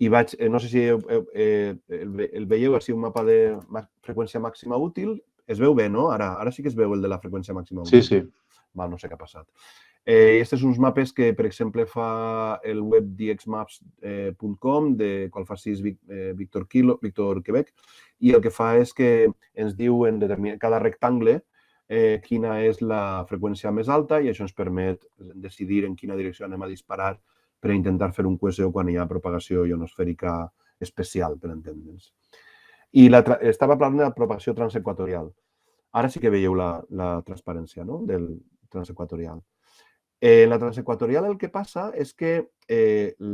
I no sé si el veieu, així un mapa de freqüència màxima útil. Es veu bé, no? Ara sí que es veu el de la freqüència màxima útil. Sí. No sé què ha passat. Aquests són uns mapes que, per exemple, fa el web dxmaps.com de Alfa 6 Víctor Quebec, i el que fa és que ens diu en cada rectangle quina és la freqüència més alta i això ens permet decidir en quina direcció anem a disparar per intentar fer un QSO quan hi ha propagació ionosfèrica especial, per entendre'ns. I estava parlant de la propagació transequatorial. Ara sí que veieu la transparència del transequatorial. En la transequatorial el que passa és que,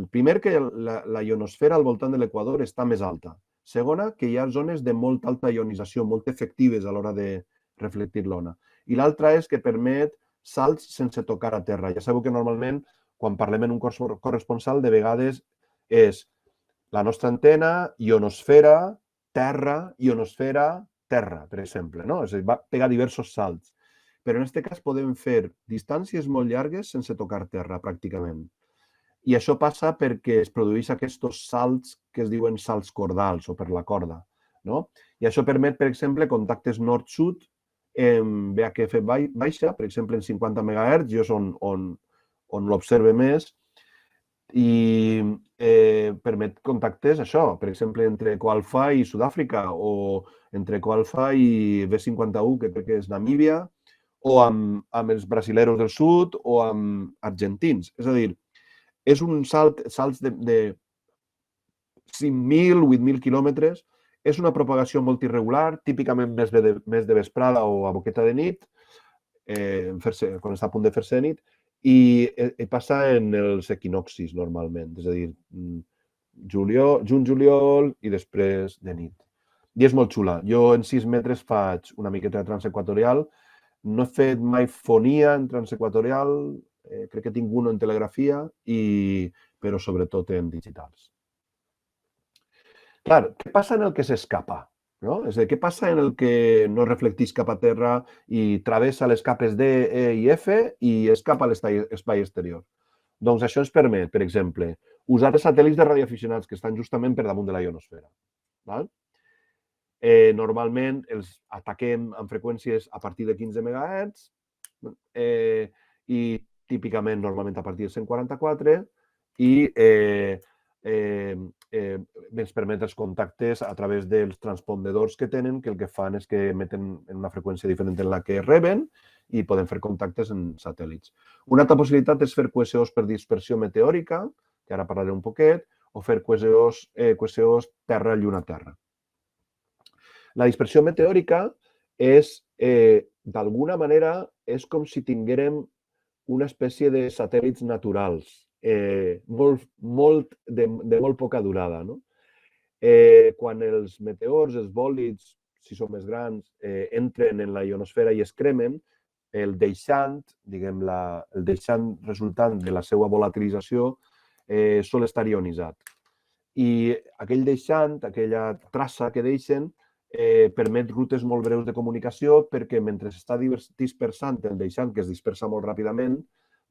primer, que la ionosfera al voltant de l'equador està més alta. Segona, que hi ha zones de molt alta ionització, molt efectives a l'hora de reflectir l'ona. I l'altra és que permet salts sense tocar a terra. Ja sabeu que normalment, quan parlem en un corresponsal, de vegades és la nostra antena, ionosfera, terra, ionosfera, terra, per exemple. És a dir, va pegar diversos salts. Però en aquest cas podem fer distàncies molt llargues sense tocar terra, pràcticament. I això passa perquè es produeix aquests salts que es diuen salts cordals o per la corda. I això permet, per exemple, contactes nord-sud en VHF baixa, per exemple, en 50 MHz, jo és on l'observe més, i permet contactes, això, per exemple, entre Ecoalfa i Sud-àfrica o entre Ecoalfa i B51, que crec que és Namíbia, o amb els brasileros del sud o amb argentins. És a dir, és un salts de 5.000, 8.000 quilòmetres És una propagació molt irregular, típicament més de vesprada o a boqueta de nit, quan està a punt de fer-se de nit, i passa en els equinoccis normalment, és a dir, juny-juliol i després de nit. I és molt xula. Jo en 6 metres faig una miqueta de transequatorial. No he fet mai fonia en transequatorial, crec que tinc uno en telegrafia, però sobretot en digitals. Clar, què passa en el que s'escapa? No? És a dir, què passa en el que no reflecteix cap a terra i travessa les capes D, E i F i escapa a l'espai exterior? Doncs això ens permet, per exemple, usar els satèl·lits de radioaficionats que estan justament per damunt de la ionosfera. Normalment els ataquem amb freqüències a partir de 15 MHz i típicament, normalment, a partir de 144 i ens permet els contactes a través dels transpondedors que tenen, que el que fan és que emeten en una freqüència diferent en la que reben i podem fer contactes en satèl·lits. Una altra possibilitat és fer QSOs per dispersió meteòrica, que ara parlaré un poquet, o fer QSOs terra-lluna-terra. La dispersió meteòrica és, d'alguna manera, és com si tinguérem una espècie de satèl·lits naturals, de molt poca durada. Quan els meteors, els bòlids, si són més grans, entren en la ionosfera i es cremen, el deixant, diguem, el deixant resultant de la seva volatilització sol estar ionitzat. I aquell deixant, aquella traça que deixen, permet rutes molt breus de comunicació perquè mentre s'està dispersant el deixant, que es dispersa molt ràpidament,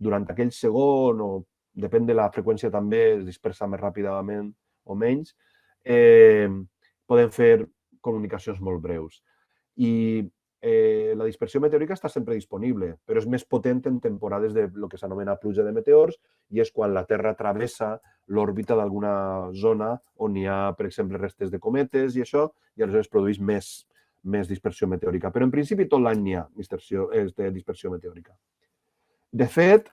durant aquell segon, o depèn de la freqüència també, es dispersa més ràpidament o menys, podem fer comunicacions molt breus. I la dispersió meteòrica està sempre disponible, però és més potent en temporades de lo que s'anomena pluja de meteors i és quan la Terra travessa l'òrbita d'alguna zona on hi ha, per exemple, restes de cometes i això, i aleshores produeix més dispersió meteòrica. Però en principi tot l'any n'hi ha dispersió meteòrica. De fet,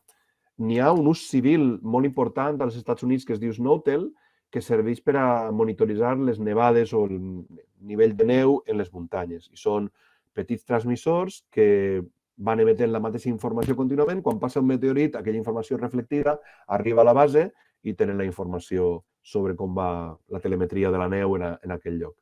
n'hi ha un ús civil molt important als Estats Units que es diu SNOWTEL, que serveix per a monitoritzar les nevades o el nivell de neu en les muntanyes. I són petits transmissors que van emetent la mateixa informació contínuament. Quan passa un meteorit, aquella informació reflectida arriba a la base i tenen la informació sobre com va la telemetria de la neu en aquell lloc.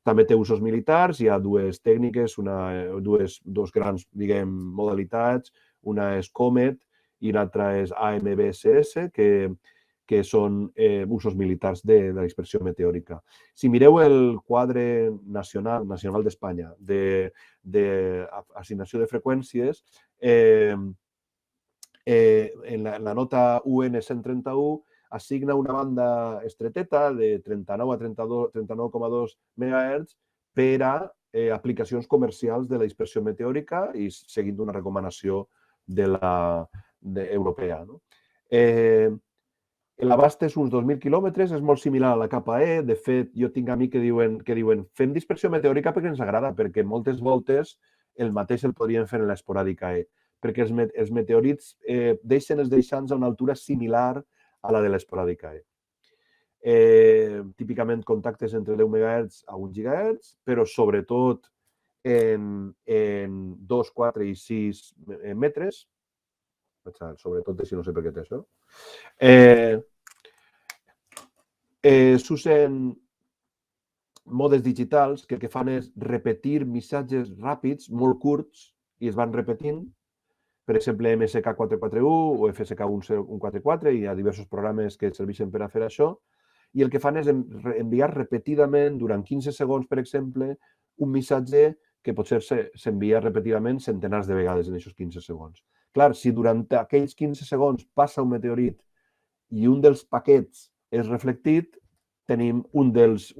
També té usos militars, hi ha dues tècniques, dos grans, diguem, modalitats. Una és COMET i l'altra és AMBSS, que són usos militars de la dispersió meteòrica. Si mireu el quadre nacional d'Espanya d'assignació de freqüències, en la nota UN 131 assigna una banda estreteta de 39 a 39,2 MHz per a aplicacions comercials de la dispersió meteòrica i seguint una recomanació europea. L'abast és uns 2.000 quilòmetres, és molt similar a la capa E. De fet, jo tinc amics que diuen fem dispersió meteòrica perquè ens agrada, perquè moltes voltes el mateix el podríem fer en l'esporàdica E, perquè els meteorits deixen els deixants a una altura similar a la de l'esporàdica E. Típicament contactes entre 10 MHz a 1 GHz, però sobretot en 2, 4 i 6 metres, sobretot si no sé per què té això. S'usen modes digitals que el que fan és repetir missatges ràpids, molt curts, i es van repetint. Per exemple, MSK441 o FSK144, hi ha diversos programes que serveixen per a fer això. I el que fan és enviar repetidament, durant 15 segons, per exemple, un missatge que potser s'envia repetidament centenars de vegades en aquests 15 segons. Clar, si durant aquells 15 segons passa un meteorit i un dels paquets és reflectit, tenim un dels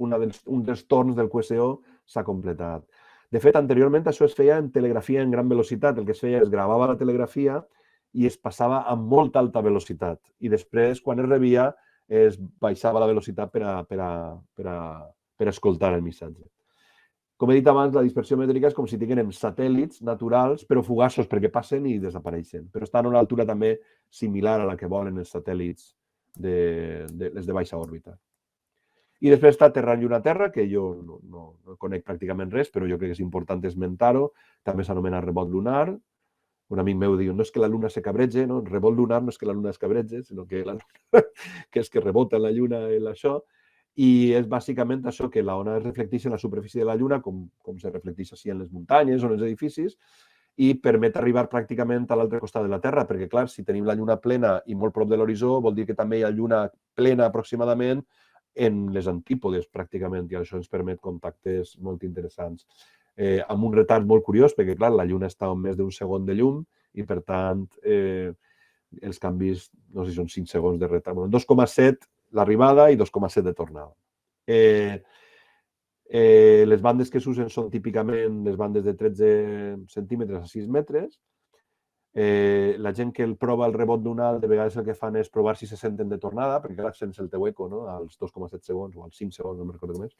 torns del QSO s'ha completat. De fet, anteriorment això es feia en telegrafia en gran velocitat. El que es feia és gravava la telegrafia i es passava a molta alta velocitat. I després, quan es rebia, es baixava la velocitat per escoltar el missatge. Com he dit abans, la dispersió meteòrica és com si tinguérem satèl·lits naturals, però fugaços perquè passen i desapareixen. Però estan a una altura també similar a la que volen els satèl·lits de baixa òrbita. I després està Terra, Lluna, Terra, que jo no conec pràcticament res, però jo crec que és important esmentar-ho. També s'anomena rebot lunar. Un amic meu diu, no és que la Lluna se cabrege, no? El rebot lunar no és que la Lluna es cabrege, sinó que la Lluna, que és que rebota la Lluna en això. I és bàsicament això, que l'ona es reflecteix en la superfície de la Lluna, com se reflecteix així en les muntanyes o en els edificis, i permet arribar pràcticament a l'altre costat de la Terra, perquè, clar, si tenim la Lluna plena i molt prop de l'horitzó, vol dir que també hi ha Lluna plena aproximadament en les antípodes, pràcticament, i això ens permet contactes molt interessants. Amb un retard molt curiós, perquè, clar, la Lluna està a més d'un segon de llum i, per tant, els canvis, no sé si són 5 segons de retard. 2,7 l'arribada i 2,7 de tornada. Les bandes que s'usen són típicament les bandes de 13 centímetres a 6 metres. La gent que el prova el rebot lunar, de vegades el que fan és provar si se senten de tornada, perquè clar, sense el teu eco, no? Als 2,7 segons o als 5 segons, no me'n recordo com és.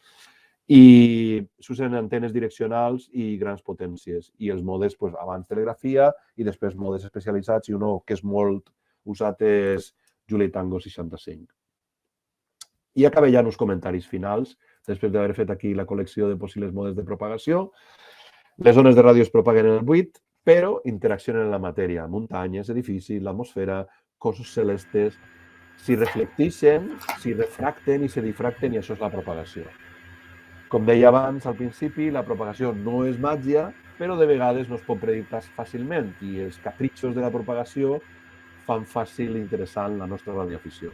I s'usen antenes direccionals i grans potències. I els modes, abans telegrafia i després modes especialitzats, i un que és molt usat és Juliet Tango 65. I acabé ja en uns comentaris finals, després d'haver fet aquí la col·lecció de possibles modes de propagació. Les ones de ràdio es propaguen en el buit, però interaccionen en la matèria, muntanyes, edificis, l'atmosfera, cossos celestes, s'hi reflecteixen, s'hi refracten i se difracten, i això és la propagació. Com deia abans, al principi, la propagació no és màgia, però de vegades no es pot predir fàcilment, i els capritxos de la propagació fan fàcil i interessant la nostra radioafició.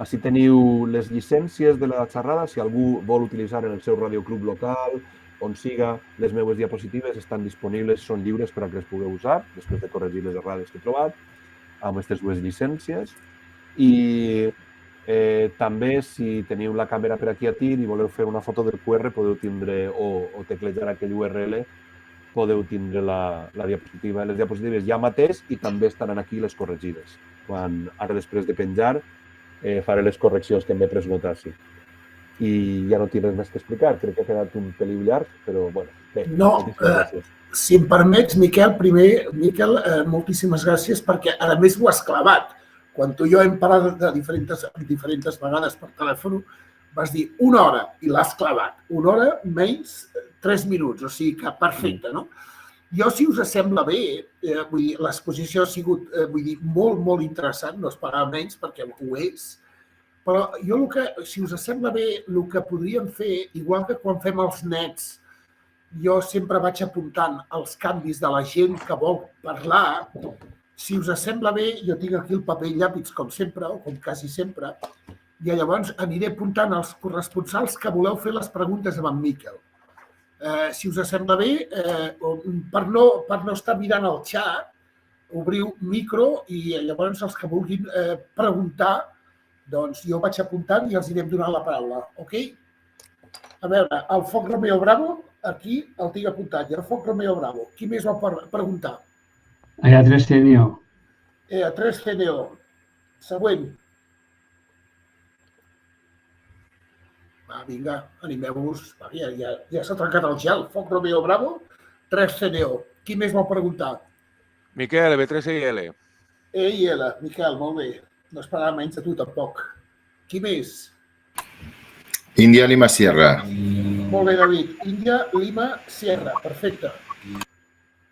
Així teniu les llicències de la xerrada, si algú vol utilitzar en el seu radioclub local, on siga, les meves diapositives estan disponibles, són lliures per a que les pugueu usar, després de corregir les errades que he trobat, amb aquestes dues llicències. I també, si teniu la càmera per aquí a tir i voleu fer una foto del QR, podeu tindre, o teclejar aquell URL, podeu tindre la diapositiva. Les diapositives ja mateix i també estaran aquí les corregides. Quan ara, després de penjar, faré les correccions que m'he pres nota així. I ja no tinc res més que explicar. Crec que ha quedat un peliu llarg, però, bueno, bé. No, si em permets, Miquel, primer, moltíssimes gràcies, perquè a més ho has clavat. Quan tu i jo hem parlat de diferents vegades per telèfon, vas dir 1 hora i l'has clavat. 1 hora menys 3 minuts, o sigui que perfecte, no? Jo, si us sembla bé, l'exposició ha sigut molt interessant, no esperava menys perquè ho és, però jo, si us sembla bé, el que podríem fer, igual que quan fem els nets, jo sempre vaig apuntant els canvis de la gent que vol parlar. Si us sembla bé, jo tinc aquí el paper i llàpis, com sempre, o com quasi sempre, i llavors aniré apuntant els corresponsals que voleu fer les preguntes amb en Miquel. Si us sembla bé, per no estar mirant el xat, obriu micro i llavors els que vulguin preguntar, doncs jo vaig apuntant i els anirem donant la paraula, ok? A veure, el Foc Romeo Bravo, aquí el tinc apuntat, i el Foc Romeo Bravo. Qui més va preguntar? EA3 CNO. EA3 CNO. Següent. Va, vinga, animeu-vos. Ja s'ha trencat el gel. Foc Romeo Bravo, 3 CNO. Qui més va preguntar? Miquel, B3EIL. EIL, Miquel, molt bé. No esperava menys de tu, tampoc. Qui més? India, Lima, Sierra. Molt bé, David. India, Lima, Sierra. Perfecte.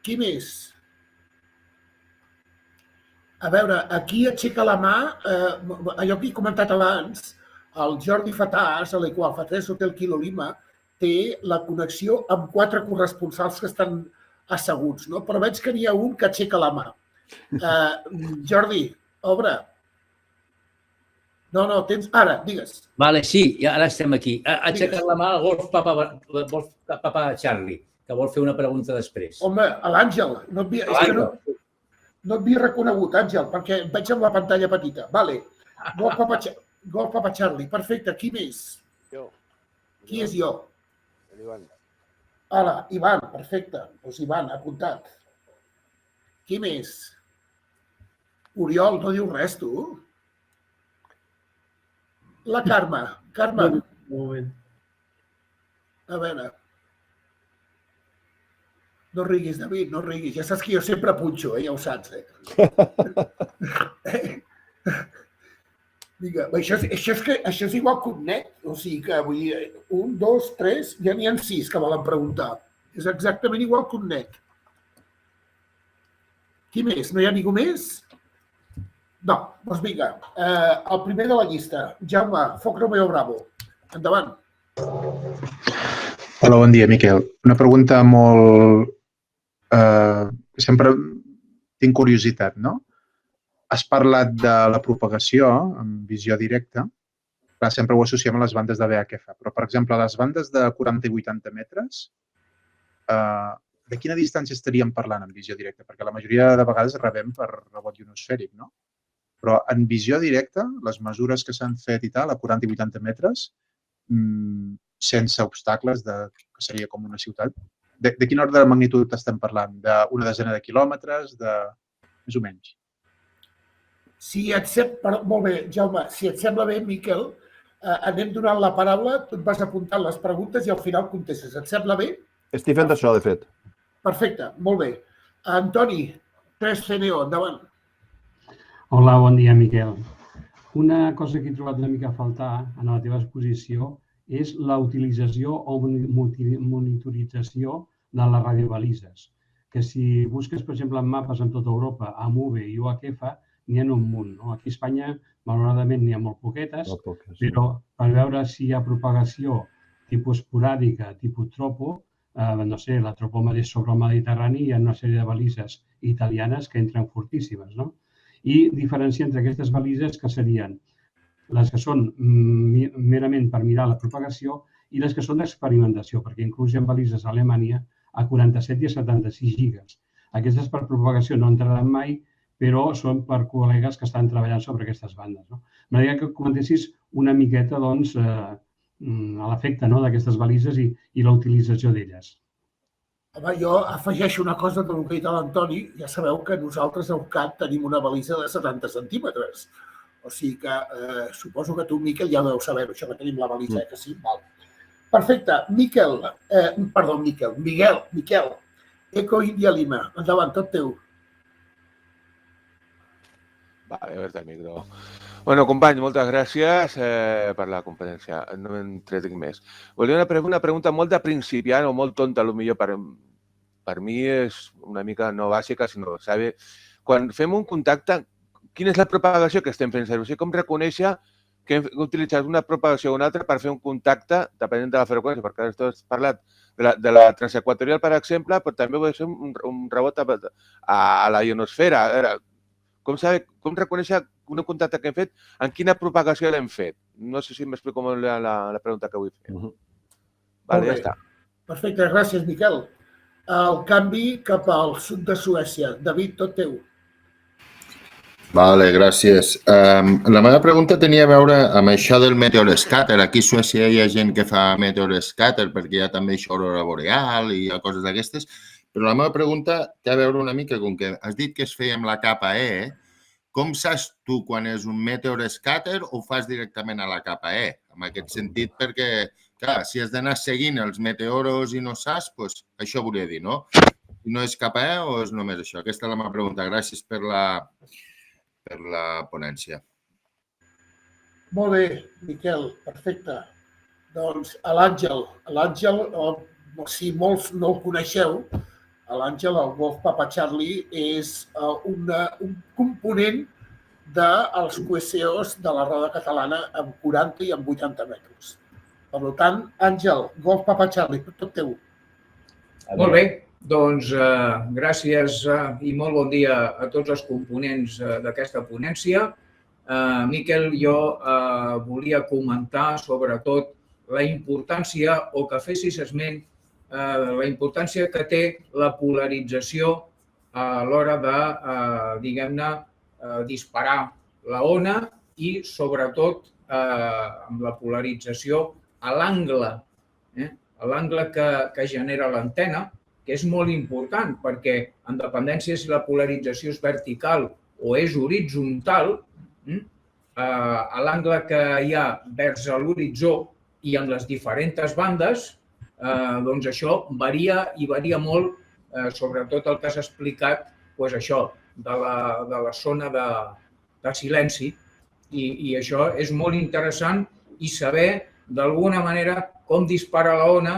Qui més? A veure, aquí aixeca la mà, allò que he comentat abans, el Jordi Fatàs, a l'Equal Fatàs Hotel Kilo Lima, té la connexió amb 4 corresponsals que estan asseguts, no? Però veig que n'hi ha un que aixeca la mà. Jordi, obre. No, tens... Ara, digues. Vale, sí, ara estem aquí. Ha aixecat la mà el Golf Papa Charlie, que vol fer una pregunta després. Home, l'Àngel. No et havia reconegut, Àngel, perquè et veig amb la pantalla petita. Vale. Golf Papa Charlie. Perfecte. Qui més? Jo. Qui és jo? Ivan. Hola, Ivan. Perfecte. Doncs Ivan, apuntat. Qui més? Oriol, no dius res, tu? La Carme. Carme. Un moment. A veure. No riguis, David, no riguis. Ja saps que jo sempre punxo, ja ho saps. Vinga, això és igual que un net, o sigui que vull dir, 1, 2, 3, ja n'hi ha 6 que volen preguntar. És exactament igual que un net. Qui més? No hi ha ningú més? No, doncs vinga, el primer de la llista, Jaume, Foc Romeo Bravo. Endavant. Hola, bon dia, Miquel. Una pregunta molt... Sempre tinc curiositat, no? Has parlat de la propagació en visió directa. Clar, sempre ho associem a les bandes de VHF, però, per exemple, a les bandes de 40 i 80 metres, de quina distància estaríem parlant en visió directa? Perquè la majoria de vegades rebem per rebot ionosfèric, no? Però en visió directa, les mesures que s'han fet i tal, a 40 i 80 metres, sense obstacles, que seria com una ciutat, de quin ordre de magnitud estem parlant? D'una desena de quilòmetres? Més o menys. Molt bé, Jaume, si et sembla bé, Miquel, anem donant la paraula, tu et vas apuntant les preguntes i al final contestes. Et sembla bé? Estic fent això, de fet. Perfecte, molt bé. Antoni, 3CNO, endavant. Hola, bon dia, Miquel. Una cosa que he trobat una mica a faltar en la teva exposició és la utilització o monitorització de les radiobalises. Que si busques, per exemple, en mapes en tota Europa, amb UV i UHF, n'hi ha un munt. Aquí a Espanya, malauradament, n'hi ha molt poquetes, però per veure si hi ha propagació tipus esporàdica, tipus tropo, no sé, la tropòmede sobre el Mediterrani, hi ha una sèrie de balises italianes que entren fortíssimes, no? I diferenciar entre aquestes balises que serien les que són merament per mirar la propagació i les que són d'experimentació, perquè inclús hi ha balises a Alemanya a 47 i a 76 gigas. Aquestes per propagació no entraran mai, però són per col·legues que estan treballant sobre aquestes bandes. M'agradaria que comentessis una miqueta a l'efecte d'aquestes balises i la utilització d'elles. Jo afegeixo una cosa del que ha dit l'Antoni. Ja sabeu que nosaltres a UCAT tenim una balisa de 70 centímetres. O sigui que suposo que tu, Miquel, ja deus saber això, que tenim la balisa, que sí? Perfecte. Miquel, Eco India Lima. Endavant, tot teu. Vale, a veure el micro. Bueno, company, moltes gràcies per la conferència. No m'entretinc més. Volia una pregunta molt de principiant o molt tonta, potser per mi és una mica no bàsica, sinó saber quan fem un contacte, quina és la propagació que estem fent servir? O sigui, com reconèixer que hem utilitzat una propagació o una altra per fer un contacte depenent de la freqüència? Perquè ara has parlat de la transequatorial, per exemple, però també pot ser un rebot a la ionosfera. Com reconèixer un contacte que hem fet, en quina propagació l'hem fet? No sé si m'explico molt la pregunta que vull fer. Vale, ja està. Perfecte, gràcies, Miquel. El canvi cap al sud de Suècia. David, tot teu. Vale, gràcies. La meva pregunta tenia a veure amb això del meteoroscàter. Aquí a Suècia hi ha gent que fa meteoroscàter perquè hi ha també això aurora boreal i hi ha coses d'aquestes. Però la meva pregunta té a veure una mica com que has dit que es feia amb la capa E. Com saps tu quan és un meteoroscàter o ho fas directament a la capa E? En aquest sentit, perquè, clar, si has d'anar seguint els meteoros i no saps, doncs això volia dir, no? No és capa E o és només això? Aquesta és la meva pregunta. Gràcies per la ponència. Molt bé, Miquel, perfecte. Doncs l'Àngel, si molts no el coneixeu, l'Àngel, el Golf Papa Charlie, és un component dels QSOs de la roda catalana amb 40 i amb 80 metres. Per tant, Àngel, Golf Papa Charlie, tot teu. Molt bé, doncs gràcies i molt bon dia a tots els components d'aquesta ponència. Miquel, jo volia comentar sobretot la importància o que fessis esment la importància que té la polarització a l'hora de, diguem-ne, disparar la ona i, sobretot, amb la polarització a l'angle que genera l'antena, que és molt important perquè, en dependència si la polarització és vertical o és horitzontal, a l'angle que hi ha vers l'horitzó i en les diferents bandes, doncs això varia i varia molt, sobretot el que has explicat, això, de la zona de silenci, I això és molt interessant i saber d'alguna manera com dispara la ona,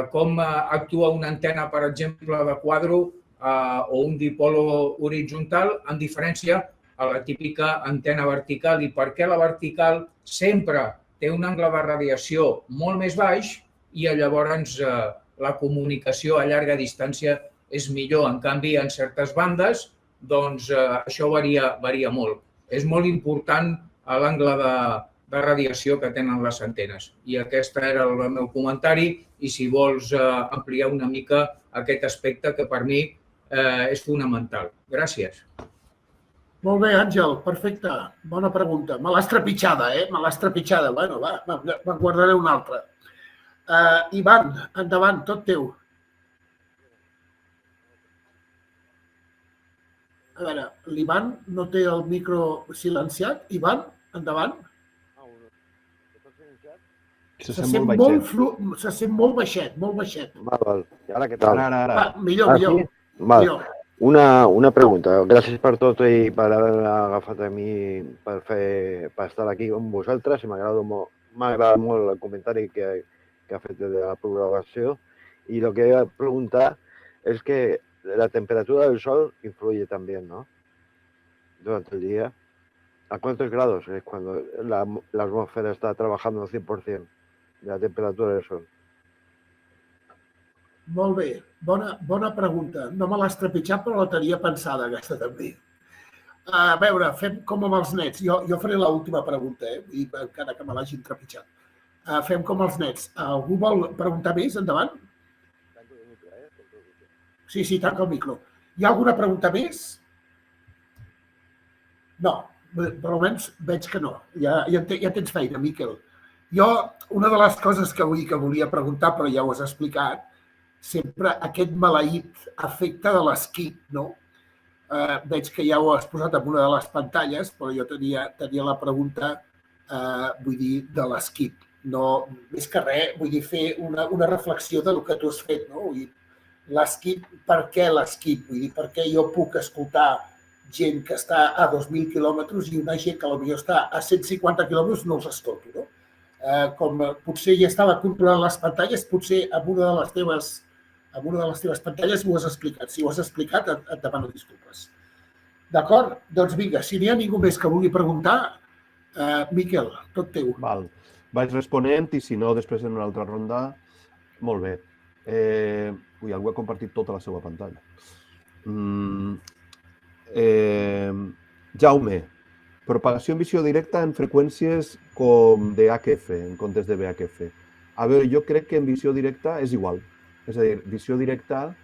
com actua una antena, per exemple, de quadro o un dipolo horitzontal, en diferència a la típica antena vertical, i per què la vertical sempre té un angle de radiació molt més baix i llavors la comunicació a llarga distància és millor. En canvi, en certes bandes, doncs això varia molt. És molt important l'angle de radiació que tenen les antenes. I aquest era el meu comentari, i si vols ampliar una mica aquest aspecte que per mi és fonamental. Gràcies. Molt bé, Àngel, perfecte. Bona pregunta. Me l'has trepitjada, Me l'has trepitjada. Bueno, va, me'n guardaré una altra. Ivan, endavant, tot teu. A veure, l'Ivan no té el micro silenciat. Ivan, endavant. Se sent molt baixet, molt baixet. Val. I ara què tal? Ara. Millor. Val. Una pregunta. Gràcies per tot i per haver agafat a mi per estar aquí amb vosaltres. M'ha agradat molt el comentari que ha fet de la programació. I el que he de preguntar és que la temperatura del sol influye también, ¿no? Durante el día. ¿A cuántos grados es cuando la atmósfera está trabajando al 100% de la temperatura del sol? Molt bé, bona pregunta. No me l'has trepitjat, però la tenia pensada, aquesta també. A veure, fem com amb els nets. Jo faré l'última pregunta, encara que me l'hagin trepitjat. Fem com els nets. Algú vol preguntar més? Endavant. Sí, tanca el micro. Hi ha alguna pregunta més? No, per almenys veig que no. Ja tens feina, Miquel. Jo, una de les coses que volia preguntar, però ja ho has explicat, sempre aquest maleït efecte de l'esquip, no? Veig que ja ho has posat en una de les pantalles, però jo tenia la pregunta, de l'esquip. No, més que res, vull dir, fer una reflexió del que tu has fet, no? L'esquip, per què l'esquip? Vull dir, per què jo puc escoltar gent que està a 2.000 quilòmetres i una gent que potser està a 150 quilòmetres no els escolto, no? Com potser ja estava controlant les pantalles, potser amb una de les teves pantalles ho has explicat. Si ho has explicat, et demano disculpes. D'acord? Doncs vinga, si n'hi ha ningú més que vulgui preguntar, Miquel, tot teu. Val. Vaig responent i si no, després en una altra ronda. Molt bé. Algú ha compartit tota la seva pantalla. Jaume, propagació en visió directa en freqüències com de HF, en comptes de VHF. A veure, jo crec que en visió directa és igual. És a dir, visió directa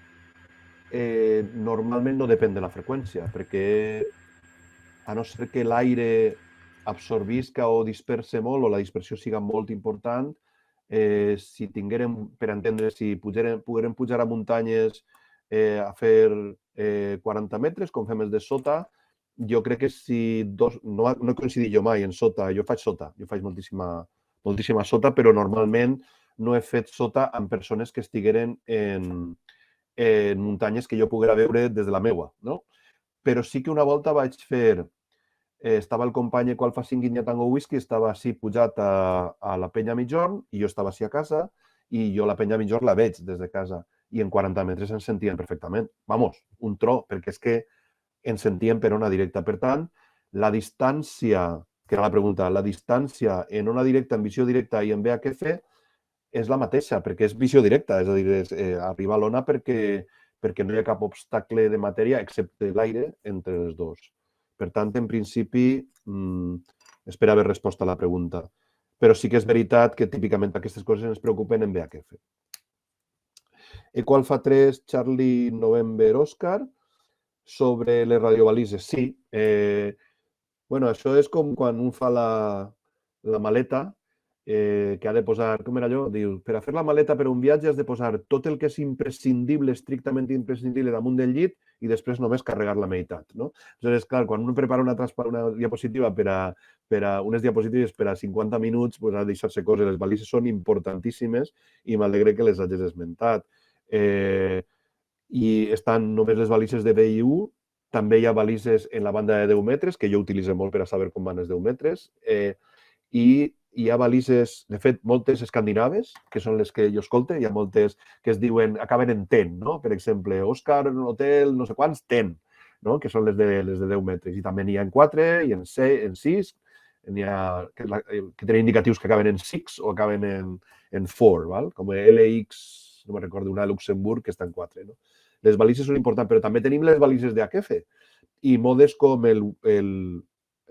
normalment no depèn de la freqüència, perquè a no ser que l'aire absorbisca o disperse molt o la dispersió siga molt important, si tinguérem, per entendre, si poguérem pujar a muntanyes a fer 40 metres, com fem els de sota, jo crec que si no he coincidit jo mai en sota, jo faig moltíssima sota, però normalment no he fet sota amb persones que estigueren en muntanyes que jo poguera veure des de la meua, no? Però sí que una volta vaig fer, estava el company Equal fa 5 India Tango Whisky, estava així pujat a la penya Migjorn i jo estava així a casa i jo la penya Migjorn la veig des de casa i en 40 metres ens sentien perfectament. Vamos, un tro, perquè és que ens sentíem per ona directa. Per tant, la distància, que era la pregunta, la distància en ona directa, en visió directa i en VHF és la mateixa, perquè és visió directa, és a dir, arriba a l'ona perquè no hi ha cap obstacle de matèria excepte l'aire entre els dos. Per tant, en principi, espero haver respost a la pregunta. Però sí que és veritat que típicament aquestes coses ens preocupen en VHF. Equal fa 3, Charlie November Oscar, sobre les radiobalises. Sí. Això és com quan un fa la maleta, que ha de posar, com era allò? Diu, per a fer la maleta per a un viatge has de posar tot el que és imprescindible, estrictament imprescindible damunt del llit i després només carregar la meitat, no? Aleshores, clar, quan un prepara una diapositiva per a unes diapositives per a 50 minuts, ha de deixar-se coses. Les balises són importantíssimes i m'alegre que les hagis esmentat. I estan només les balises de B i U També hi ha balises en la banda de 10 metres, que jo utilitzo molt per a saber com van els 10 metres. I hi ha balises, de fet, moltes escandinaves, que són les que jo escolte. Hi ha moltes que es diuen, acaben en ten, no? Per exemple, Òscar, Hotel, no sé quants, ten, no? Que són les de 10 metres. I també n'hi ha en 4 i en 6. N'hi ha que tenen indicatius que acaben en 6 o acaben en 4, val? Com LX, no me'n recordo, una de Luxemburg, que està en 4, no? Les balises són importants, però també tenim les balises d'HF i modes com el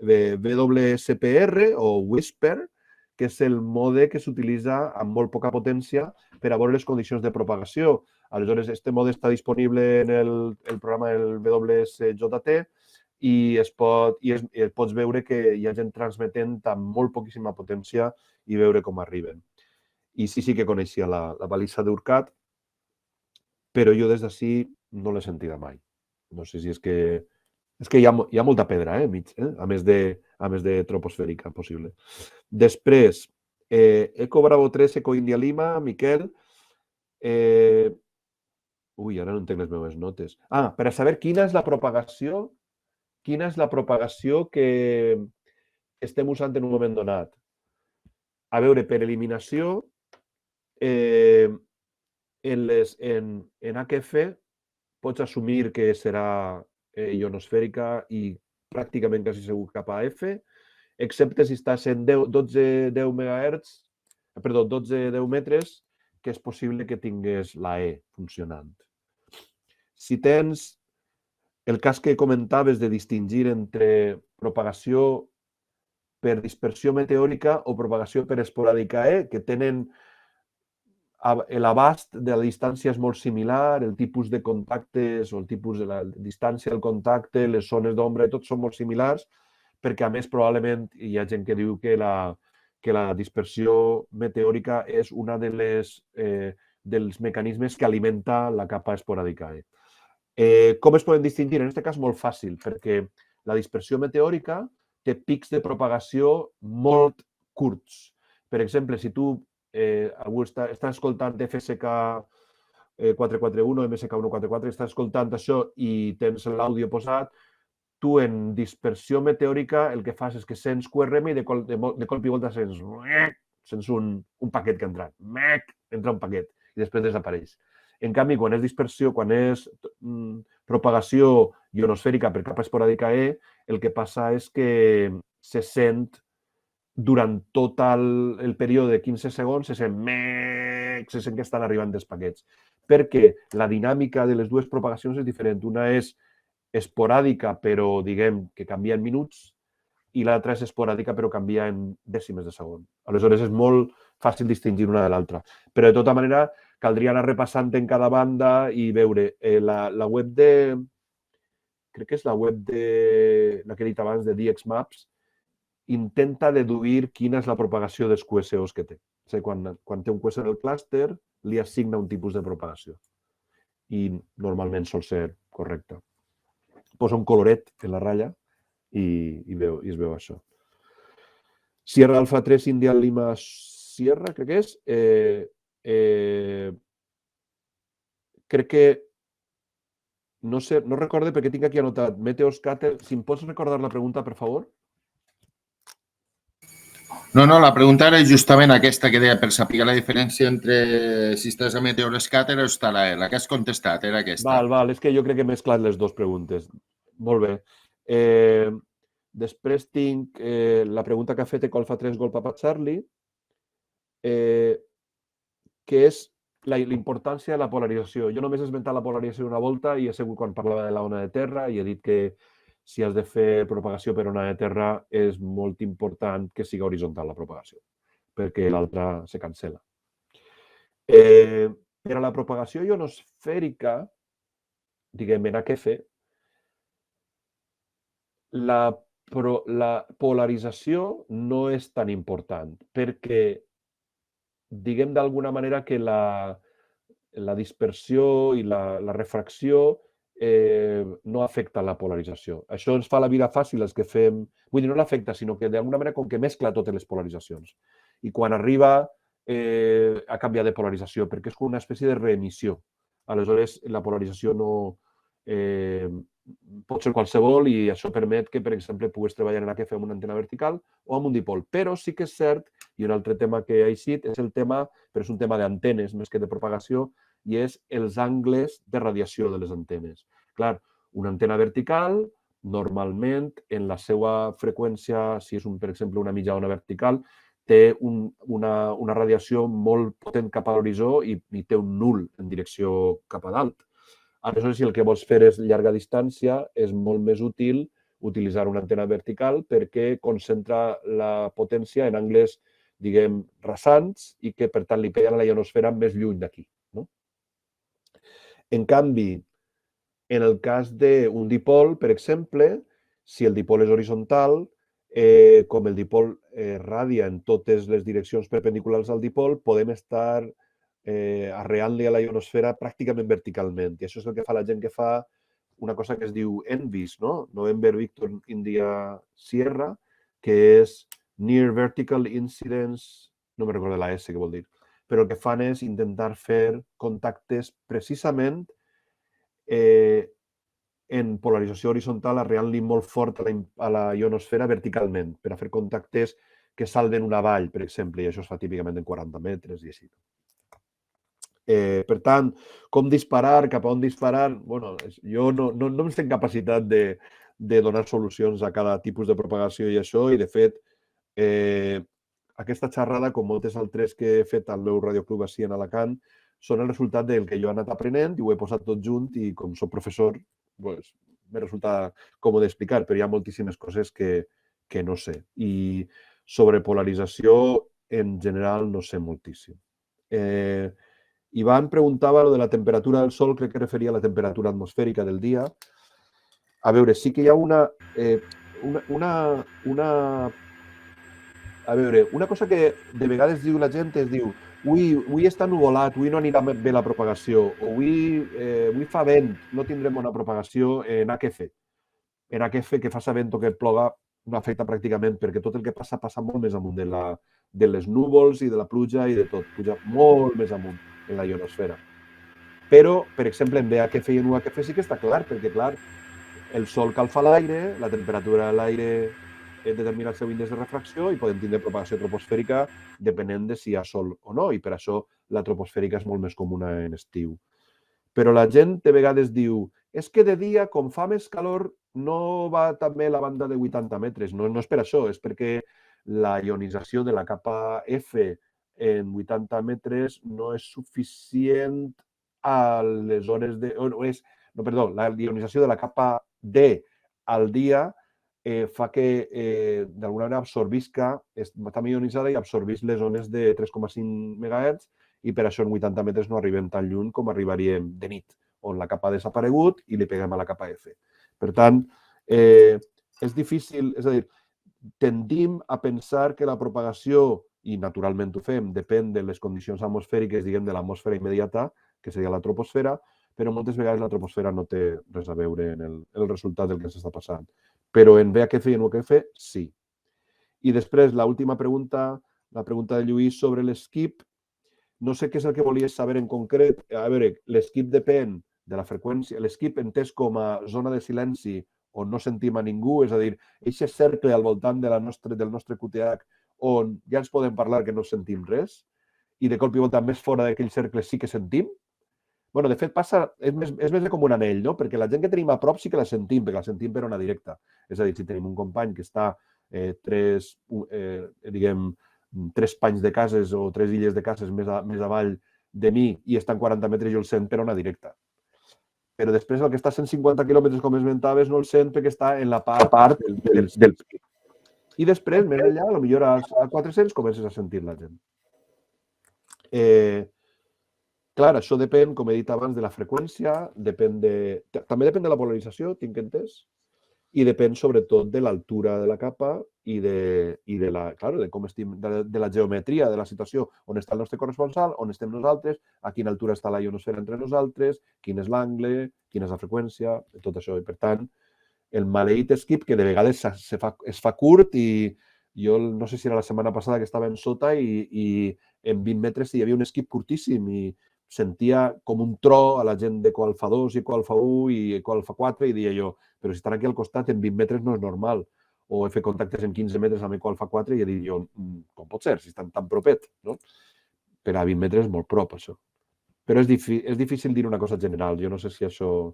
WSPR o Whisper, que és el mode que s'utilitza amb molt poca potència per a veure les condicions de propagació. Aleshores, este mode està disponible en el programa del WSJT i pots veure que hi ha gent transmetent amb molt poquíssima potència i veure com arriben. I sí que coneixia la balisa d'Urcat, però jo des d'ací no l'he sentida mai. No sé si és que... És que hi ha molta pedra, mig, a més de troposfèrica possible. Després, Eco Bravo 3, Eco India Lima, Miquel. Ui, ara no entenc les meves notes. Per a saber quina és la propagació que estem usant en un moment donat. A veure, per eliminació, en HF pots assumir que serà ionosfèrica i pràcticament quasi segur cap a F, excepte si estàs en 12 metres, que és possible que tingués la E funcionant. Si tens el cas que comentaves de distingir entre propagació per dispersió meteòrica o propagació per esporàdica E, que tenen l'abast de la distància és molt similar, el tipus de contactes o el tipus de la distància del contacte, les zones d'ombra, tots són molt similars, perquè a més probablement hi ha gent que diu que la dispersió meteòrica és una dels mecanismes que alimenta la capa esporàdica E. Com es poden distingir? En aquest cas molt fàcil, perquè la dispersió meteòrica té pics de propagació molt curts. Per exemple, si tu algú està escoltant FSK 441 o MSK 144, està escoltant això i tens l'àudio posat, tu en dispersió meteòrica el que fas és que sents QRM i de colp i volta sents un paquet que ha entrat. Entra un paquet i després desapareix. En canvi, quan és dispersió, quan és propagació ionosfèrica per capa esporàdica E, el que passa és que se sent durant tot el període de 15 segons se sent que estan arribant dels paquets. Perquè la dinàmica de les dues propagacions és diferent. Una és esporàdica, però diguem que canvia en minuts, i l'altra és esporàdica, però canvia en dècimes de segon. Aleshores, és molt fàcil distingir una de l'altra. Però, de tota manera, caldria anar repassant en cada banda i veure la web de... Crec que és la web de... la que he dit abans, de DXMaps, intenta deduir quina és la propagació dels QSOs que té. O sigui, quan té un QSO en el clúster, li assigna un tipus de propagació. I normalment sol ser correcte. Posa un coloret en la ratlla i es veu això. Sierra Alfa 3, India Lima Sierra, crec que és. Crec que... No recordo perquè tinc aquí anotat Meteoscatter. Si em pots recordar la pregunta, per favor? No, la pregunta era justament aquesta que deia per saber la diferència entre si estàs a Meteoscatter o està la E. La que has contestat era aquesta. Val, és que jo crec que he mesclat les dues preguntes. Molt bé. Després tinc la pregunta que ha fet Ecolfa 3 Golf Papa Charlie, que és la importància de la polarització. Jo només he esmentat la polarització una volta i he segut quan parlava de la ona de terra i he dit que si has de fer propagació per ona de terra és molt important que sigui horitzontal la propagació, perquè l'altra se cancela. Per a la propagació ionosfèrica, diguem en HF, la polarització no és tan important, perquè diguem d'alguna manera que la dispersió i la refracció no afecta la polarització. Això ens fa la vida fàcil els que fem... Vull dir, no l'afecta, sinó que d'alguna manera com que mescla totes les polaritzacions. I quan arriba a canviar de polarització, perquè és com una espècie de reemissió. Aleshores, la polarització no pot ser qualsevol i això permet que, per exemple, puguis treballar en HF amb una antena vertical o amb un dipol. Però sí que és cert, i un altre tema que ha eixit, és el tema, però és un tema d'antenes més que de propagació, i és els angles de radiació de les antenes. Clar, una antena vertical, normalment, en la seva freqüència, si és, per exemple, una mitja ona vertical, té una radiació molt potent cap a l'horitzó i té un nul en direcció cap a dalt. Aleshores, si el que vols fer és llarga distància, és molt més útil utilitzar una antena vertical perquè concentra la potència en angles, diguem, rasants i que, per tant, li peguen a la ionosfera més lluny d'aquí. En canvi, en el cas d'un dipol, per exemple, si el dipol és horitzontal, com el dipol radia en totes les direccions perpendiculars al dipol, podem estar arreant-li a la ionosfera pràcticament verticalment. I això és el que fa la gent que fa una cosa que es diu NVIS, no? November Victor India Sierra, que és Near Vertical Incidence, no me recordo la S que vol dir, però el que fan és intentar fer contactes precisament en polarització horitzontal, arreant-li molt fort a la ionosfera verticalment, per a fer contactes que salven una vall, per exemple, i això es fa típicament en 40 metres i així. Per tant, com disparar, cap a on disparar, bueno, jo no estic en capacitat de donar solucions a cada tipus de propagació i això, i de fet, aquesta xerrada, com moltes altres que he fet al meu radioclub així en Alacant, són el resultat del que jo he anat aprenent i ho he posat tot junt i com soc professor, pues, me resulta còmode explicar, però hi ha moltíssimes coses que no sé. I sobre polarització, en general, no sé moltíssim. Iván preguntava lo de la temperatura del Sol, crec que referia a la temperatura atmosfèrica del dia. A veure, sí que hi ha una cosa que de vegades diu la gent és, diu, avui està nuvolat, avui no anirà bé la propagació, o avui fa vent, no tindrem bona propagació en HF. En HF, que faça vent o que ploga, no afecta pràcticament, perquè tot el que passa molt més amunt de les núvols i de la pluja i de tot. Puja molt més amunt en la ionosfera. Però, per exemple, en VHF i en UHF sí que està clar, perquè, clar, el Sol calfa l'aire, la temperatura de l'aire determina el seu índex de refracció i podem tindre propagació troposfèrica depenent de si hi ha sol o no, i per això la troposfèrica és molt més comuna en estiu. Però la gent de vegades diu és que de dia, com fa més calor, no va també la banda de 80 metres. No és per això, és perquè la ionització de la capa F en 80 metres no és suficient a les zones de... la ionització de la capa D al dia fa que d'alguna manera absorbisca, està ionitzada i absorbís les zones de 3,5 MHz i per això en 80 metres no arribem tan lluny com arribaríem de nit, on la capa ha desaparegut i li peguem a la capa F. Per tant, és difícil, és a dir, tendim a pensar que la propagació, i naturalment ho fem, depèn de les condicions atmosfèriques, diguem, de l'atmosfera immediata, que seria la troposfera, però moltes vegades la troposfera no té res a veure en el resultat del que s'està passant. Però en VHF i en UHF, sí. I després, l'última pregunta, la pregunta de Lluís sobre l'skip. No sé què és el que volies saber en concret. A veure, l'skip depèn de la freqüència. L'skip entès com a zona de silenci on no sentim a ningú, és a dir, aquest cercle al voltant del nostre QTH on ja ens podem parlar que no sentim res i de cop i volta més fora d'aquell cercle sí que sentim. Bueno, de fet, és més com un anell, no? Perquè la gent que tenim a prop sí que la sentim, perquè la sentim per ona directa. És a dir, si tenim un company que està tres panys de cases o 3 illes de cases més avall de mi i està en 40 metres, jo el sent per ona directa. Però després el que està a 150 quilòmetres, com esmentaves, no el sent perquè està en la part del pic. I després, més enllà, potser a 400 comences a sentir la gent. Clar, això depèn, com he dit abans, de la freqüència, també depèn de la polarització, tinc entès, i depèn sobretot de l'altura de la capa i de la geometria de la situació, on està el nostre corresponsal, on estem nosaltres, a quina altura està la ionosfera entre nosaltres, quin és l'angle, quina és la freqüència, tot això. I per tant, el maleït skip, que de vegades es fa curt i jo no sé si era la setmana passada que estava en sota i en 20 metres hi havia un skip curtíssim i sentia com un tro a la gent d'EcoAlfa 2 i EcoAlfa 1 i EcoAlfa 4 i deia jo, però si estan aquí al costat en 20 metres no és normal. O he fet contactes en 15 metres amb EcoAlfa 4 i he dit jo, com pot ser, si estan tan propet, no? Per a 20 metres és molt prop, això. Però és difícil dir una cosa general. Jo no sé si això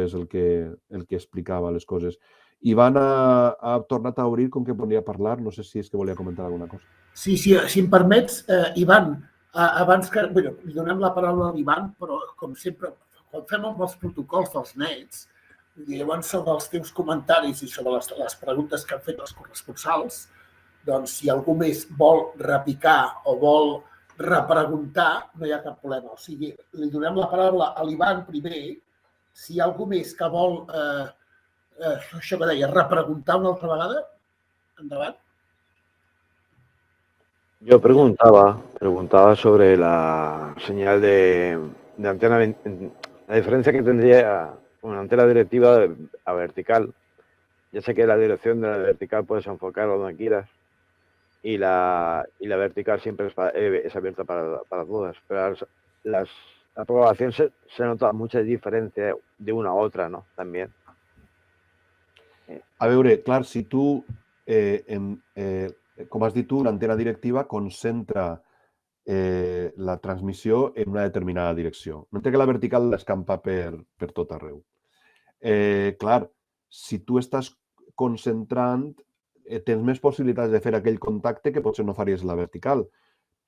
és el que explicava les coses. Ivan ha tornat a obrir com que volia parlar. No sé si és que volia comentar alguna cosa. Sí, si em permets, Ivan, abans que... Bé, li donem la paraula a l'Ivan, però com sempre, quan fem amb els protocols dels nets, llavors sobre els teus comentaris i sobre les preguntes que han fet els corresponsals, doncs si algú més vol repicar o vol repreguntar, no hi ha cap problema. O sigui, li donem la paraula a l'Ivan primer. Si hi ha algú més que vol, això que deia, repreguntar una altra vegada, endavant. Yo preguntaba sobre la señal de antena, la diferencia que tendría una antena directiva a vertical. Ya sé que la dirección de la vertical puedes enfocar donde quieras y la vertical siempre es abierta para todas, pero la propagación se nota mucha diferencia de una a otra, ¿no? También. A veure, clar, si tu, com has dit tu, una antena directiva concentra la transmissió en una determinada direcció, mentre que la vertical l'escampa per tot arreu. Clar, si tu estàs concentrant, tens més possibilitats de fer aquell contacte que potser no faries la vertical,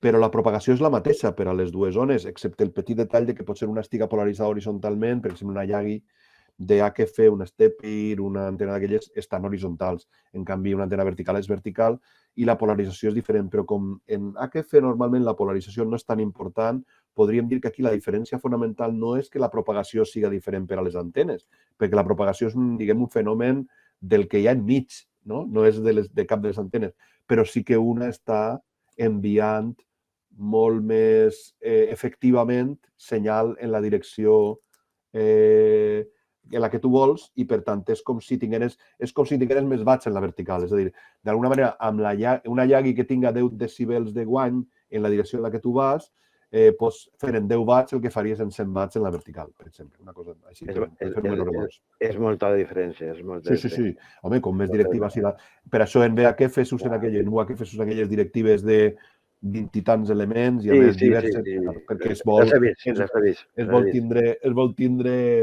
però la propagació és la mateixa per a les dues zones, excepte el petit detall de que potser una estiga polaritzada horitzontalment, per exemple, una Yagi de HF, una Stepir, una antena d'aquelles, estan horitzontals. En canvi, una antena vertical és vertical i la polarització és diferent, però com en HF normalment la polarització no és tan important, podríem dir que aquí la diferència fonamental no és que la propagació siga diferent per a les antenes, perquè la propagació és un fenomen del que hi ha enmig, no és de cap de les antenes, però sí que una està enviant molt més efectivament senyal en la direcció en la que tu vols i, per tant, és com si tingueres més watts en la vertical. És a dir, d'alguna manera, amb una Yagi que tinga 10 decibels de guany en la direcció en la que tu vas, pots fer en 10 watts el que faries en 100 watts en la vertical, per exemple. Una cosa així. És molta diferència. Sí. Home, com més directiva... Per això en VHF s'usen aquelles, en UHF s'usen aquelles directives de 20 i tants elements i a més diverses, perquè es vol tindre...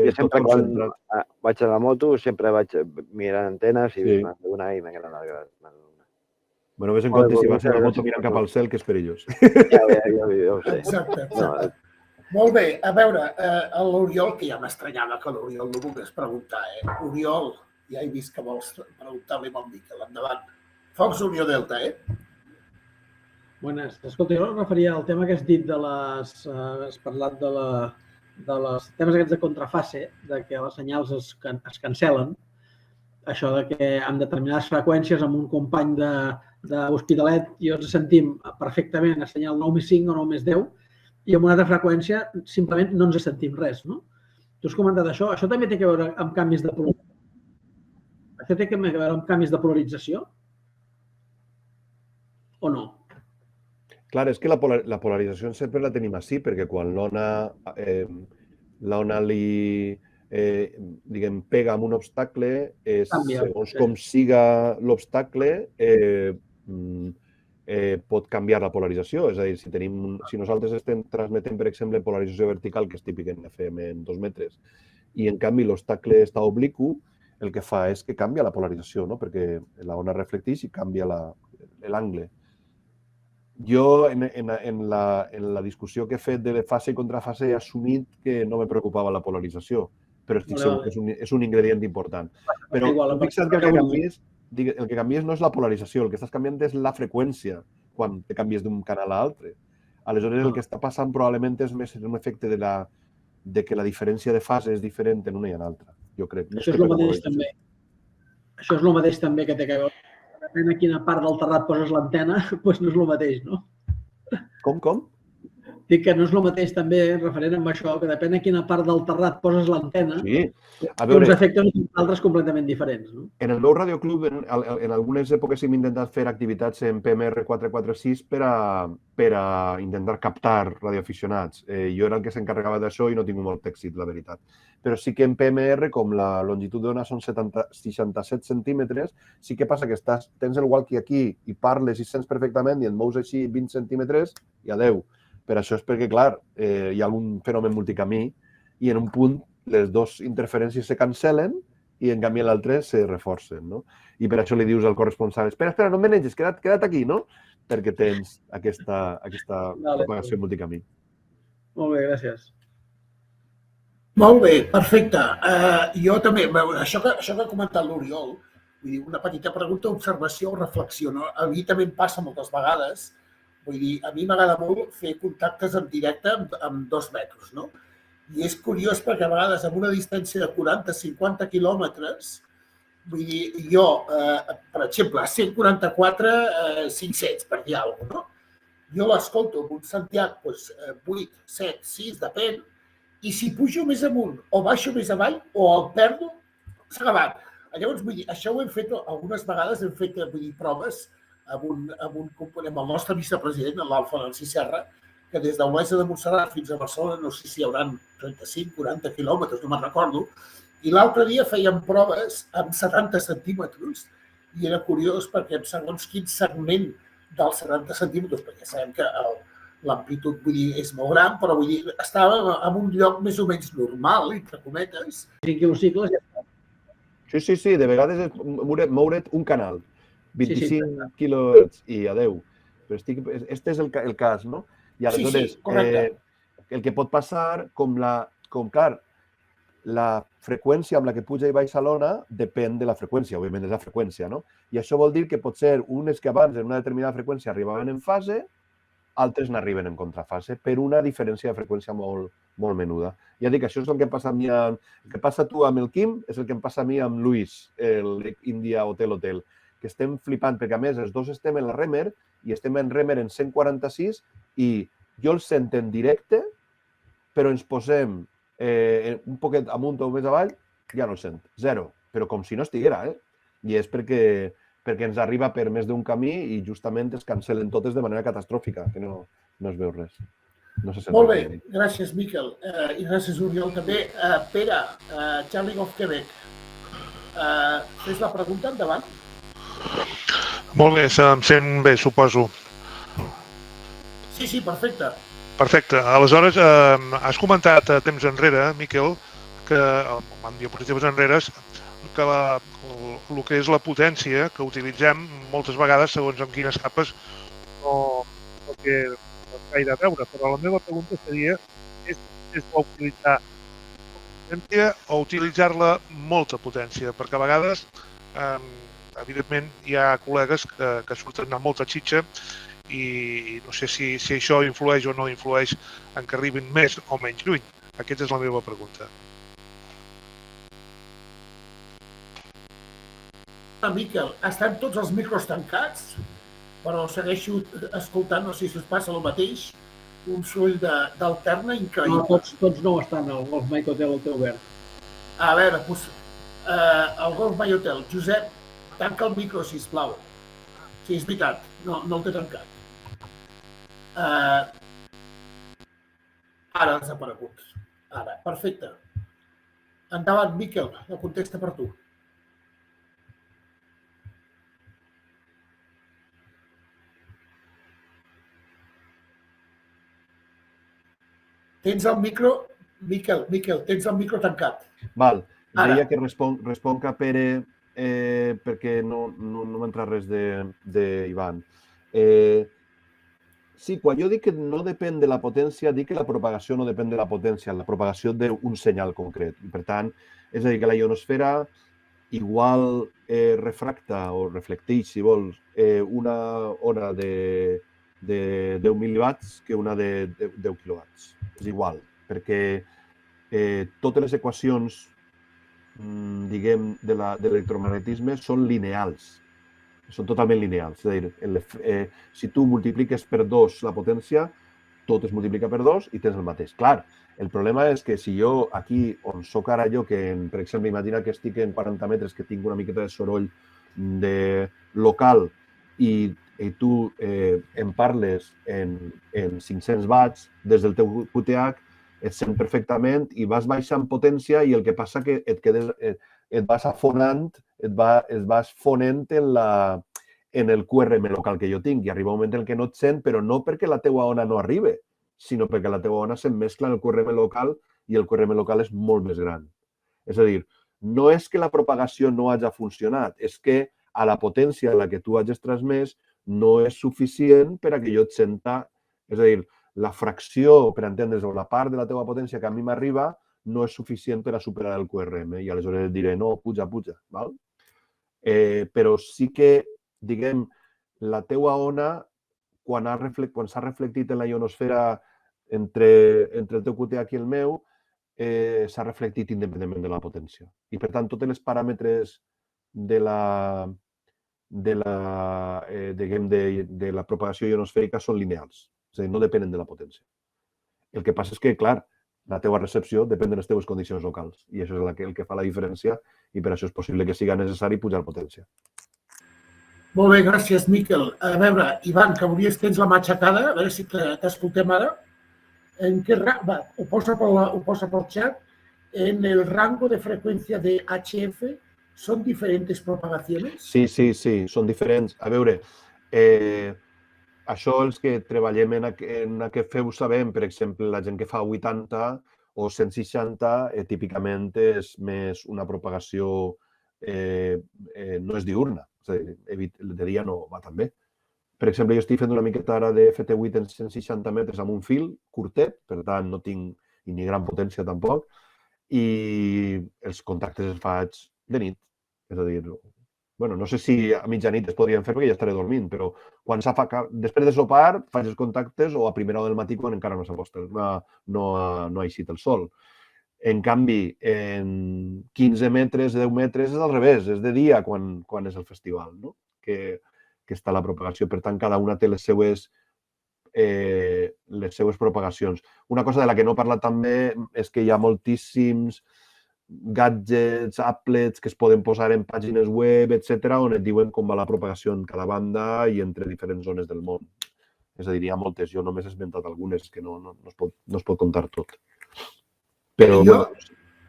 Jo sempre quan vaig a la moto sempre vaig mirant antenes i una i m'he quedat. Bueno, ves en compte si vas a la moto mirant cap al cel, que és perillós. Ja ho sé. Exacte. Molt bé, a veure, l'Oriol, que ja m'estranyava que l'Oriol no volgués preguntar, Oriol, ja he vist que vols preguntar-li amb el Miquel, endavant. Fox Unió Delta, Bones. Escolta, jo referia al tema que has dit has parlat de les temes aquests de contrafase, de que les senyals es cancel·len, això de que amb determinades freqüències amb un company d'Hospitalet i ens sentim perfectament a senyal 9+5 o 9+10 i amb una altra freqüència simplement no ens sentim res, no? Tu has comentat això. Això també té a veure amb canvis de polarització? Això té a veure amb canvis de polarització? O no? Clar, és que la polarització sempre la tenim així, perquè quan l'ona li pega amb un obstacle, segons com siga l'obstacle, pot canviar la polarització. És a dir, si nosaltres estem transmetent, per exemple, polarització vertical, que és típic en FM en 2 metres, i en canvi l'obstacle està obliqu, el que fa és que canvia la polarització, perquè l'ona reflecteix i canvia l'angle. Jo, en la discussió que he fet de fase i contrafase, he assumit que no me preocupava la polarització, però estic segur que és un ingredient important. Però fixa't que el que canvies no és la polarització, el que estàs canviant és la freqüència quan te canvies d'un canal a l'altre. Aleshores, el que està passant probablement és més un efecte de que la diferència de fase és diferent en una i en l'altra, jo crec. Això és el mateix també. Això és el mateix també que té que veure. Depèn a quina part del terrat poses l'antena, doncs no és el mateix, no? Com? Dic que no és el mateix també, referent amb això, que depèn a quina part del terrat poses l'antena, Sí. A té uns veure, efectes i altres completament diferents. No? en el meu radioclub, en algunes èpoques hem intentat fer activitats en PMR 446 per a intentar captar radioaficionats. Jo era el que s'encarregava d'això i no he tingut molt èxit, la veritat. Però sí que en PMR, com la longitud d'ona són 67 centímetres, sí que passa que tens el walkie aquí i parles i sents perfectament i et mous així 20 centímetres i adeu. Per això és perquè, clar, hi ha algun fenomen multicamí i en un punt les dues interferències se cancel·len i en canvi l'altre se reforcen, no? I per això li dius al corresponsal, espera, no em menegis, queda't aquí, no? Perquè tens aquesta propagació multicamí. Molt bé, gràcies. Molt bé, perfecte. Jo també, això que ha comentat l'Oriol, vull dir, una petita pregunta, observació o reflexió, no? A mi també em passa moltes vegades, vull dir, a mi m'agrada molt fer contactes en directe amb 2 metres, no? I és curiós perquè a vegades amb una distància de 40-50 quilòmetres, vull dir, jo, per exemple, a 144, 500, per dir alguna cosa, no? Jo l'escolto amb un Santiago 8, 7, 6, depèn, i si pujo més amunt o baixo més avall o el perdo, s'ha acabat. Llavors, vull dir, això ho hem fet algunes vegades, hem fet, vull dir, proves amb un component, amb el nostre vicepresident, l'Alfa Narcís Serra, que des d'Olesa de Montserrat fins a Barcelona, no sé si hi haurà 35, 40 quilòmetres, no me'n recordo, i l'altre dia fèiem proves amb 70 centímetres i era curiós perquè en segons quin segment dels 70 centímetres, perquè sabem que l'amplitud, vull dir, és molt gran, però vull dir, estàvem en un lloc més o menys normal, entre cometes. 5 quilocicles ja està. Sí, de vegades és moure't un canal, 25 quilohertz i adeu. Però este és el cas, no? I aleshores, el que pot passar, clar, la freqüència amb la que puja i baixa l'ona depèn de la freqüència, òbviament és la freqüència, no? I això vol dir que potser unes que abans en una determinada freqüència arribaven en fase, altres n'arriben en contrafase per una diferència de freqüència molt menuda. Ja dic, això és el que passa a mi, el que passa tu amb el Quim és el que em passa a mi amb Luis, l'India Hotel, que estem flipant, perquè a més els dos estem en la Remer i estem en Remer en 146 i jo el sent en directe, però ens posem un poquet amunt o més avall, ja no el sent, zero, però com si no estiguera, I és perquè ens arriba per més d'un camí i justament es cancel·len totes de manera catastròfica, que no es veu res. No se sent. Molt bé, gràcies, Miquel. I gràcies, Oriol, també. Pere, Charlie of Quebec, fes la pregunta, endavant. Molt bé, em sent bé, suposo. Sí, perfecte. Perfecte. Aleshores, has comentat temps enrere, Miquel, que en diapositives enrere, que el que és la potència que utilitzem moltes vegades, segons amb quines capes, no té gaire a veure. Però la meva pregunta seria és utilitzar potència o utilitzar-la molta potència, perquè a vegades, evidentment, hi ha col·legues que surten amb molta xitxa i no sé si això influeix o no influeix en que arribin més o menys lluny. Aquesta és la meva pregunta. Miquel, estan tots els micros tancats, però segueixo escoltant, no sé si us passa el mateix, un soroll d'alterna increïble. No, tots no estan, el Golf My Hotel el té obert. A veure, doncs, el Golf My Hotel, Josep, tanca el micro, sisplau. Sí, és veritat, no el té tancat. Ara ha desaparegut. Ara, perfecte. Endavant, Miquel, la contesta per tu. Tens el micro, Miquel, tens el micro tancat. Val, deia que responc a Pere perquè no m'entra res d'Ivan. Sí, quan jo dic que no depèn de la potència, dic que la propagació no depèn de la potència, la propagació d'un senyal concret. I, per tant, és a dir, que la ionosfera igual refracta o reflecteix, si vols, una ona de 10 mil·liwatts que una de 10 quilowatts. És igual, perquè totes les equacions, diguem, de l'electromagnetisme són lineals. Són totalment lineals. És a dir, si tu multipliques per 2 la potència, tot es multiplica per 2 i tens el mateix. Clar, el problema és que si jo aquí, on soc ara jo, que per exemple, imagina que estic en 40 metres, que tinc una miqueta de soroll local i tu em parles en 500 watts des del teu QTH, et sent perfectament i vas baixant potència i el que passa que et vas afonant, et vas fonent en el QRM local que jo tinc i arriba un moment en què no et sent, però no perquè la teua ona no arribi, sinó perquè la teua ona s'emmescla en el QRM local i el QRM local és molt més gran. És a dir, no és que la propagació no hagi funcionat, és que a la potència a la que tu hagis transmès no és suficient per a que jo et senta, és a dir, la fracció, per entendre's, o la part de la teva potència que a mi m'arriba no és suficient per a superar el QRM i aleshores et diré, no, puja. Val? Però sí que, diguem, la teua ona, quan s'ha reflectit en la ionosfera entre el teu QTH i el meu, s'ha reflectit independentment de la potència. I, per tant, tots els paràmetres de la propagació ionosfèrica són lineals, és a dir, no depenen de la potència. El que passa és que, clar, la teva recepció depèn de les teves condicions locals i això és el que fa la diferència i per això és possible que sigui necessari pujar potència. Molt bé, gràcies, Miquel. A veure, Ivan, que tens la mà aixecada, a veure si t'escoltem ara. Ho posa pel xat. En el rango de freqüència de HF són diferents propagacions? Sí, són diferents. A veure, això els que treballem en aquest feu sabem, per exemple, la gent que fa 80 o 160 típicament és més una propagació, no és diurna, és a dir, de dia no va tan bé. Per exemple, jo estic fent una miqueta ara de FT8 en 160 metres amb un fil curtet, per tant no tinc ni gran potència tampoc, i els contactes els faig de nit. És a dir, no sé si a mitjanit es podrien fer perquè ja estaré dormint, però després de sopar faig els contactes o a primera hora del matí quan encara no ha eixit el sol. En canvi, en 15 metres, 10 metres és al revés, és de dia quan és el festival, que està la propagació. Per tant, cada una té les seues propagacions. Una cosa de la que no he parlat també és que hi ha moltíssims gadgets, applets que es poden posar en pàgines web, etc., on et diuen com va la propagació en cada banda i entre diferents zones del món. És a dir, hi ha moltes. Jo només he esmentat algunes, que no es pot contar tot. Però,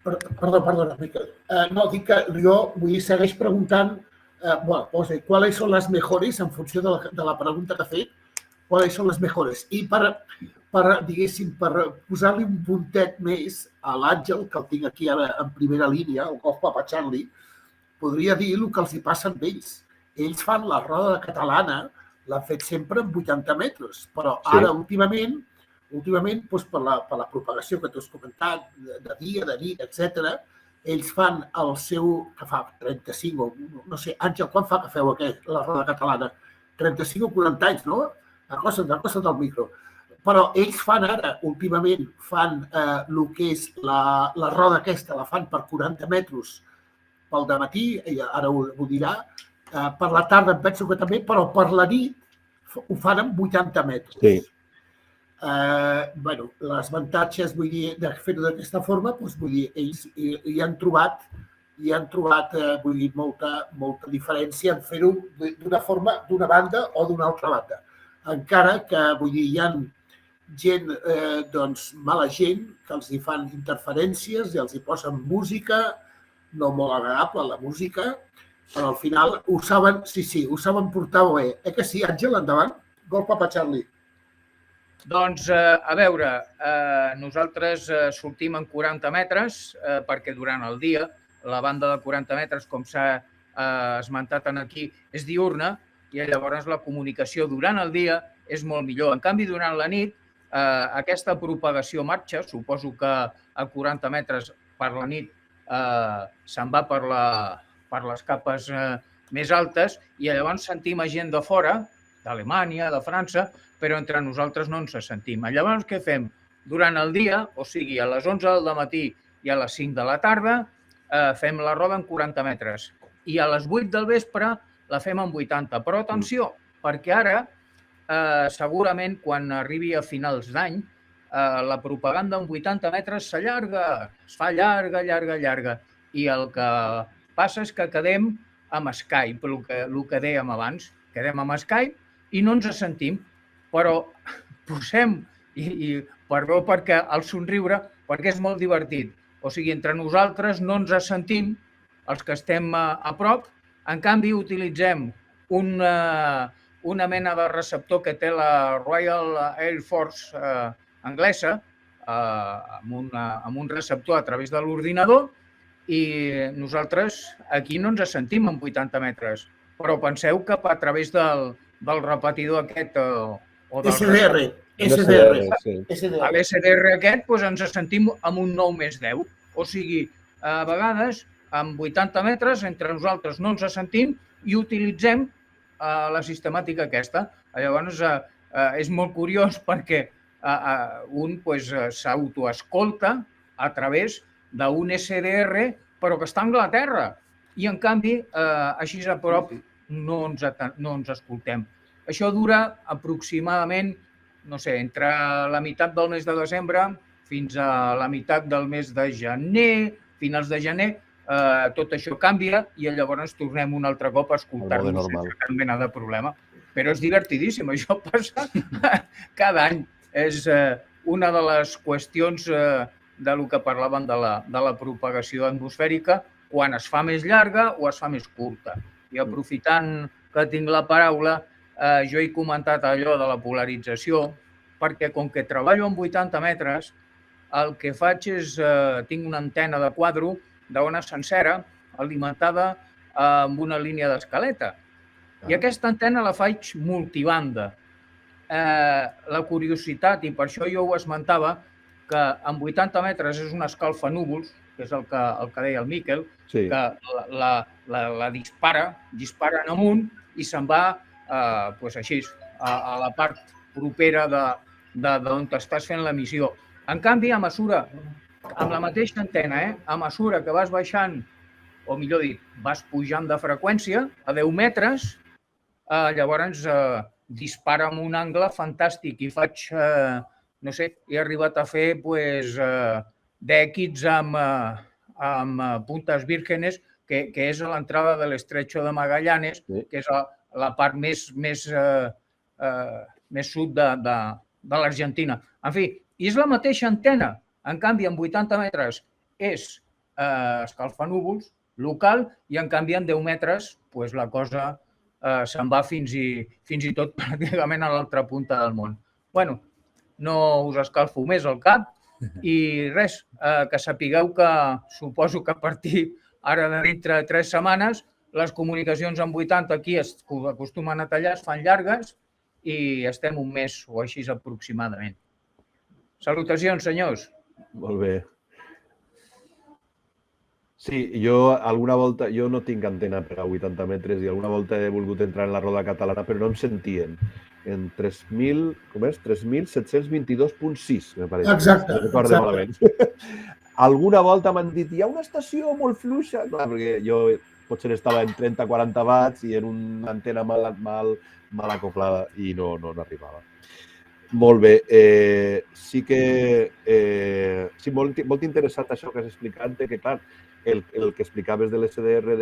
Perdona, Miquel. No, dic que jo segueix preguntant ¿cuáles son las mejores, en funció de la pregunta que ha fet, cuáles son las mejores? I per posar-li un puntet més a l'Àngel, que el tinc aquí ara en primera línia, el Golf Papa Charlie, podria dir el que els hi passa amb ells. Ells fan la roda catalana, l'han fet sempre en 80 metres, però ara, últimament, per la propagació que tu has comentat, de dia, de nit, etc., ells fan el seu, que fa 35 o, no sé, Àngel, quan fa que feu la roda catalana? 35 o 40 anys, no? Acosta't al micro. Però ells fan ara, últimament, fan el que és la roda aquesta, la fan per 40 metres pel dematí, ara ho dirà, per la tarda em penso que també, però per la nit ho fan en 80 metres. Sí. Les avantatges, vull dir, de fer-ho d'aquesta forma, vull dir, ells hi han trobat, vull dir, molta diferència en fer-ho d'una forma, d'una banda o d'una altra banda. Encara que, vull dir, hi ha gent, mala gent, que els hi fan interferències i els hi posen música, no molt agradable, la música, però al final ho saben, ho saben portar bé. Que sí, Àngel, endavant? Golf Papa Charlie. Doncs, a veure, nosaltres sortim en 40 metres perquè durant el dia la banda de 40 metres, com s'ha esmentat aquí, és diurna i llavors la comunicació durant el dia és molt millor. En canvi, durant la nit, aquesta propagació marxa, suposo que a 40 metres per la nit se'n va per les capes més altes i llavors sentim a gent de fora, d'Alemanya, de França, però entre nosaltres no ens sentim. Llavors, què fem? Durant el dia, o sigui, a les 11 del matí i a les 5 de la tarda, fem la roda en 40 metres. I a les 8 del vespre la fem en 80. Però atenció, perquè ara segurament quan arribi a finals d'any, la propaganda en 80 metres s'allarga, es fa llarga, i el que passa és que quedem amb Skype, el que dèiem abans, quedem amb Skype i no ens sentim, però posem, i perdó perquè el somriure, perquè és molt divertit, o sigui, entre nosaltres no ens sentim, els que estem a prop, en canvi utilitzem una mena de receptor que té la Royal Air Force anglesa, amb un receptor a través de l'ordinador, i nosaltres aquí no ens sentim en 80 metres, però penseu que a través del repetidor aquest o del SDR. a l'SDR aquest ens sentim amb un 9+10. O sigui, a vegades amb 80 metres entre nosaltres no ens sentim i utilitzem la sistemàtica aquesta. Llavors, és molt curiós perquè un s'autoescolta a través d'un SDR, però que està a Anglaterra. I, en canvi, així a prop no ens escoltem. Això dura aproximadament, no sé, entre la meitat del mes de desembre fins a la meitat del mes de gener, finals de gener, tot això canvia i llavors tornem un altre cop a escoltar-nos sense cap mena de problema. Però és divertidíssim, això passa cada any. És una de les qüestions del que parlaven de la propagació atmosfèrica, quan es fa més llarga o es fa més curta. I aprofitant que tinc la paraula, jo he comentat allò de la polarització, perquè com que treballo en 80 metres, el que faig és, tinc una antena de quadro d'ona sencera alimentada amb una línia d'escaleta. I aquesta antena la faig multibanda. La curiositat, i per això jo ho esmentava, que en 80 metres és un escalfanúvols, que és el que deia el Miquel, que la dispara en amunt i se'n va així, a la part propera d'on estàs fent l'emissió. En canvi, a mesura, amb la mateixa antena, a mesura que vas baixant, o millor dit, vas pujant de freqüència a 10 metres, llavors dispara amb un angle fantàstic i faig, no sé, he arribat a fer d'èquits amb puntes vírgenes, que és a l'entrada de l'Estrecho de Magallanes, que és la part més sud de l'Argentina. En fi, i és la mateixa antena. En canvi, en 80 metres és escalfanúvols local i, en canvi, en 10 metres la cosa se'n va fins i tot pràcticament a l'altra punta del món. Bé, no us escalfo més el cap i res, que sapigueu que suposo que a partir ara de dintre de 3 setmanes les comunicacions en 80 aquí acostumen a tallar, es fan llargues i estem un mes o així aproximadament. Salutacions, senyors. Molt bé. Sí, jo alguna volta, jo no tinc antena per a 80 metres i alguna volta he volgut entrar en la roda catalana, però no em sentien. En 3.722.6, me pareix. Exacte. Alguna volta m'han dit, hi ha una estació molt fluixa. Clar, perquè jo potser estava en 30-40 watts i en una antena mal acoplada i no arribava. Molt bé. Sí que... Sí, molt interessant això que has explicat, que clar, el que explicaves de l'SDR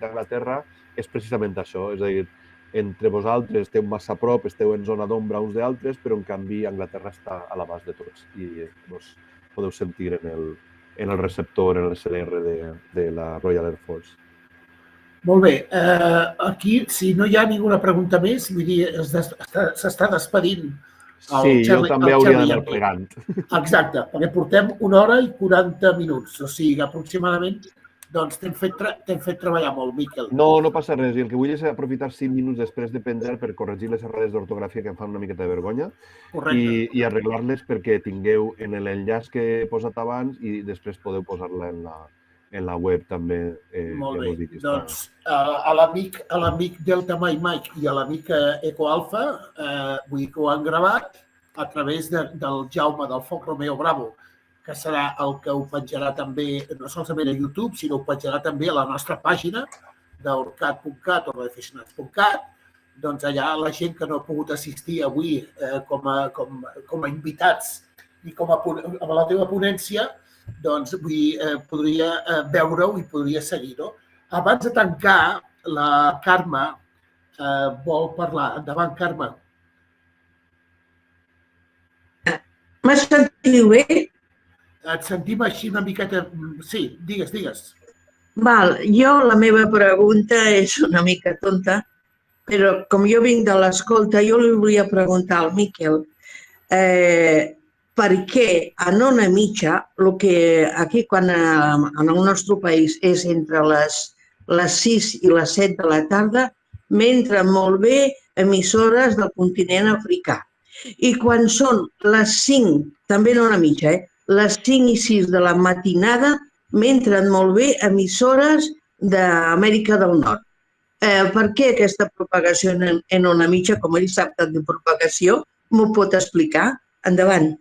d'Anglaterra és precisament això, és a dir, entre vosaltres esteu massa a prop, esteu en zona d'ombra uns d'altres, però en canvi Anglaterra està a l'abast de tots i podeu sentir en el receptor, en el SDR de la Royal Air Force. Molt bé. Aquí, si no hi ha ninguna pregunta més, vull dir, s'està despedint. Sí, jo també hauria d'anar plegant. Exacte, perquè portem 1 hora i 40 minuts. O sigui, aproximadament, doncs t'hem fet treballar molt, Miquel. No passa res. I el que vull és aprofitar 5 minuts després de penjar per corregir les errades d'ortografia que em fan una miqueta de vergonya i arreglar-les perquè tingueu en l'enllaç que he posat abans i després podeu posar-la en la web també. Molt bé. Doncs a l'amic Delta Mike i a l'amic Eco Alfa, vull dir que ho han gravat a través del Jaume del Foc Romeo Bravo, que serà el que ho penjarà també, no solament a YouTube, sinó ho penjarà també a la nostra pàgina d'orcat.cat o radioaficionats.cat doncs allà la gent que no ha pogut assistir avui com a invitats i com a la teva ponència, doncs podria veure-ho i podria seguir-ho. Abans de tancar, la Carme vol parlar. Endavant, Carme. Me sentiu bé? Et sentim així una miqueta... Sí, digues. Val, jo la meva pregunta és una mica tonta, però com jo vinc de l'escolta, jo li volia preguntar al Miquel per què en hora mitja, el que aquí quan en el nostre país és entre les 6 i les 7 de la tarda, m'entren molt bé emissores del continent africà. I quan són les 5, també en hora mitja, les 5 i 6 de la matinada, m'entren molt bé emissores d'Amèrica del Nord. Per què aquesta propagació en ona mitja, com ell sap tant de propagació, m'ho pot explicar? Endavant.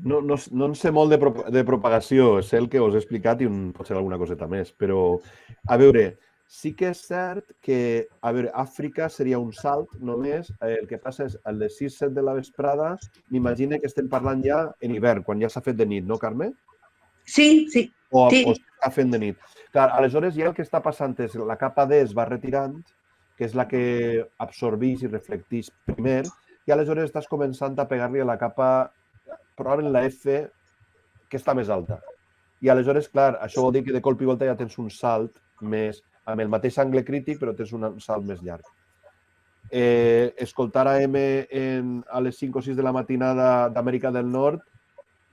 No en sé molt de propagació, sé el que us he explicat i potser alguna coseta més, però, a veure, sí que és cert que, Àfrica seria un salt només, el que passa és a les 6-7 de la vesprada, m'imagino que estem parlant ja en hivern, quan ja s'ha fet de nit, no, Carme? Sí. O s'està fent de nit. Clar, aleshores ja el que està passant és la capa D es va retirant, que és la que absorbeix i reflecteix primer, i aleshores estàs començant a pegar-li a la capa, probablement la F, que està més alta. I aleshores, clar, això vol dir que de colp i volta ja tens un salt més, amb el mateix angle crític, però tens un salt més llarg. Escoltar AM a les 5 o 6 de la matinada d'Amèrica del Nord,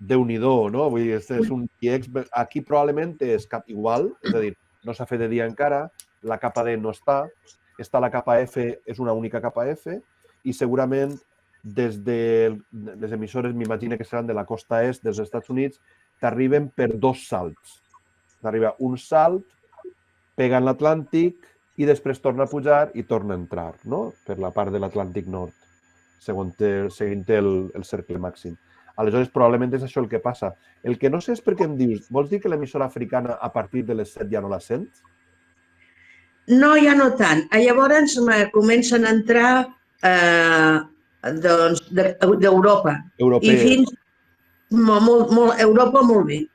Déu-n'hi-do, no? Vull dir, és un IEX. Aquí probablement és cap igual, és a dir, no s'ha fet de dia encara, la capa D no està la capa F, és una única capa F, i segurament des de les emissores, m'imagino que seran de la costa est dels Estats Units, t'arriben per 2 salts. T'arriba un salt, pega en l'Atlàntic i després torna a pujar i torna a entrar, no? Per la part de l'Atlàntic Nord, seguint el cercle màxim. Aleshores, probablement és això el que passa. El que no sé és per què em dius, vols dir que l'emissora africana a partir de les 7 ja no la sents? No, ja no tant. Llavors comencen a entrar d'Europa. I fins Europa molt bé.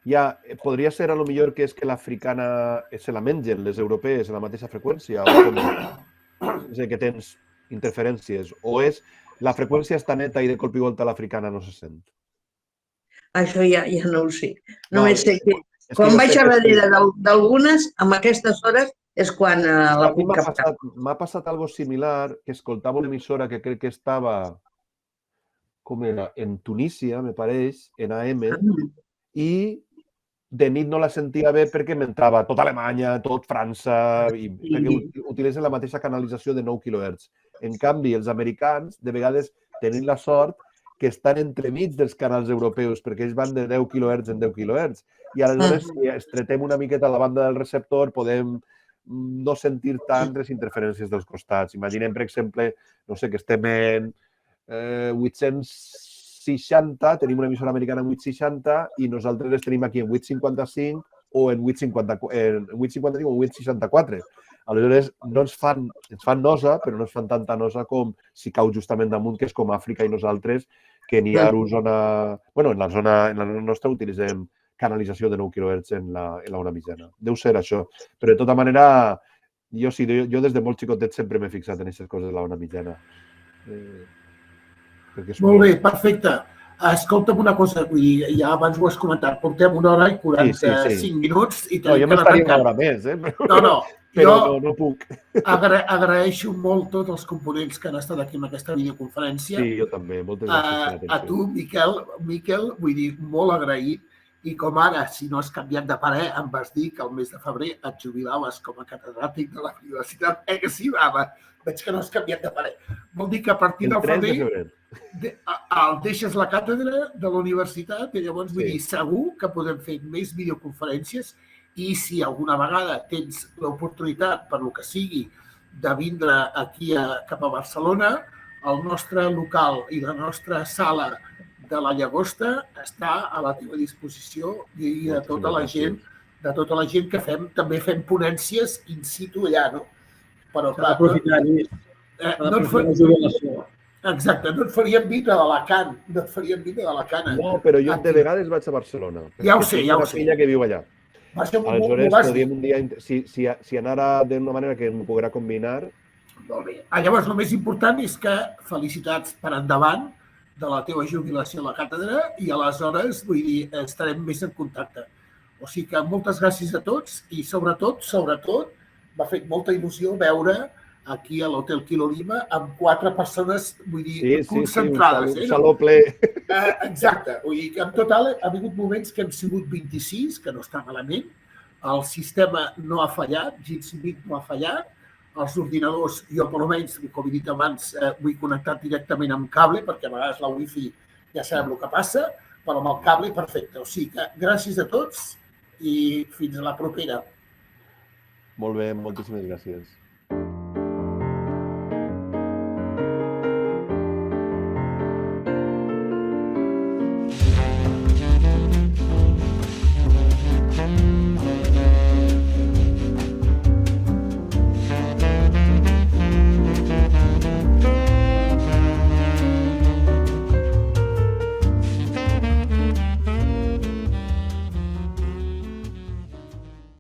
Ja, podria ser a lo millor que és que l'africana se la mengen les europees a la mateixa freqüència? És a dir, que tens interferències. O és la freqüència està neta i de colp i volta l'africana no se sent? Això ja no ho sé. Només sé que quan vaig a darrere d'algunes, amb aquestes hores, és quan la puc agafar. M'ha passat algo similar, que escoltava una emissora que crec que estava, com era, en Tunísia, me pareix, en AM, i de nit no la sentia bé perquè m'entrava tot Alemanya, tot França, perquè utilitzen la mateixa canalització de 9 kHz. En canvi, els americans, de vegades, tenen la sort que estan entremig dels canals europeus, perquè ells van de 10 kHz en 10 kHz. I aleshores, si estretem una miqueta la banda del receptor, podem no sentir tant les interferències dels costats. Imaginem, per exemple, no sé, que estem en 860, tenim una emissora americana en 860 i nosaltres les tenim aquí en 855 o en 855 o en 864. Aleshores, ens fan nosa, però no ens fan tanta nosa com si cau justament damunt, que és com Àfrica i nosaltres, que n'hi ha zona... Bueno, en la nostra utilitzem canalització de 9 kHz en la ona mitjana. Deu ser això. Però, de tota manera, jo des de molt xicotet sempre m'he fixat en aquestes coses de la ona mitjana. Molt bé, perfecte. Escolta'm una cosa, ja abans ho has comentat, portem 1 hora i 45 minuts i tenim que anar tancant. Jo m'estaria una hora més, No, però no puc. Agraeixo molt tots els components que han estat aquí en aquesta videoconferència. Sí, jo també. Moltes gràcies per l'atenció. A tu, Miquel, vull dir, molt agraït. I com ara, si no has canviat de parer, em vas dir que el mes de febrer et jubilaves com a catedràtic de la universitat. Que sí, va, veig que no has canviat de parer. Vol dir que a partir del febrer deixes la càtedra de la universitat i llavors vull dir, segur que podem fer més videoconferències i si alguna vegada tens l'oportunitat, per lo que sigui, de vindre aquí cap a Barcelona, el nostre local i la nostra sala de la Llagosta està a la teva disposició i de tota la gent que també fem ponències in situ allà, no? Però, S'ha d'aprofitar, Lluís. S'ha d'aprofitar la jubilació. Exacte, no et farien vindre d'Alacant. No et farien vindre d'Alacant. No, però jo de vegades vaig a Barcelona. Ja ho sé, ja ho Tinc una sé. filla que viu allà. Aleshores, Aleshores, podríem un dia, si anara d'una manera que m'ho poguera combinar. Molt bé. Llavors, el més important és que felicitats per endavant de la teva jubilació a la càtedra i aleshores, vull dir, estarem més en contacte. O sigui que moltes gràcies a tots i sobretot, m'ha fet molta il·lusió veure aquí a l'Hotel Quilo Lima amb 4 persones, vull dir, concentrades. Un saló ple. Exacte. Vull dir que en total ha hagut moments que hem sigut 26, que no està malament. El sistema no ha fallat, Jitsi no ha fallat. Els ordinadors, jo per almenys, com he dit abans, vull connectar directament amb cable, perquè a vegades la wifi ja sabem el que passa, però amb el cable perfecte. O sigui que gràcies a tots i fins a la propera. Molt bé, moltíssimes gràcies.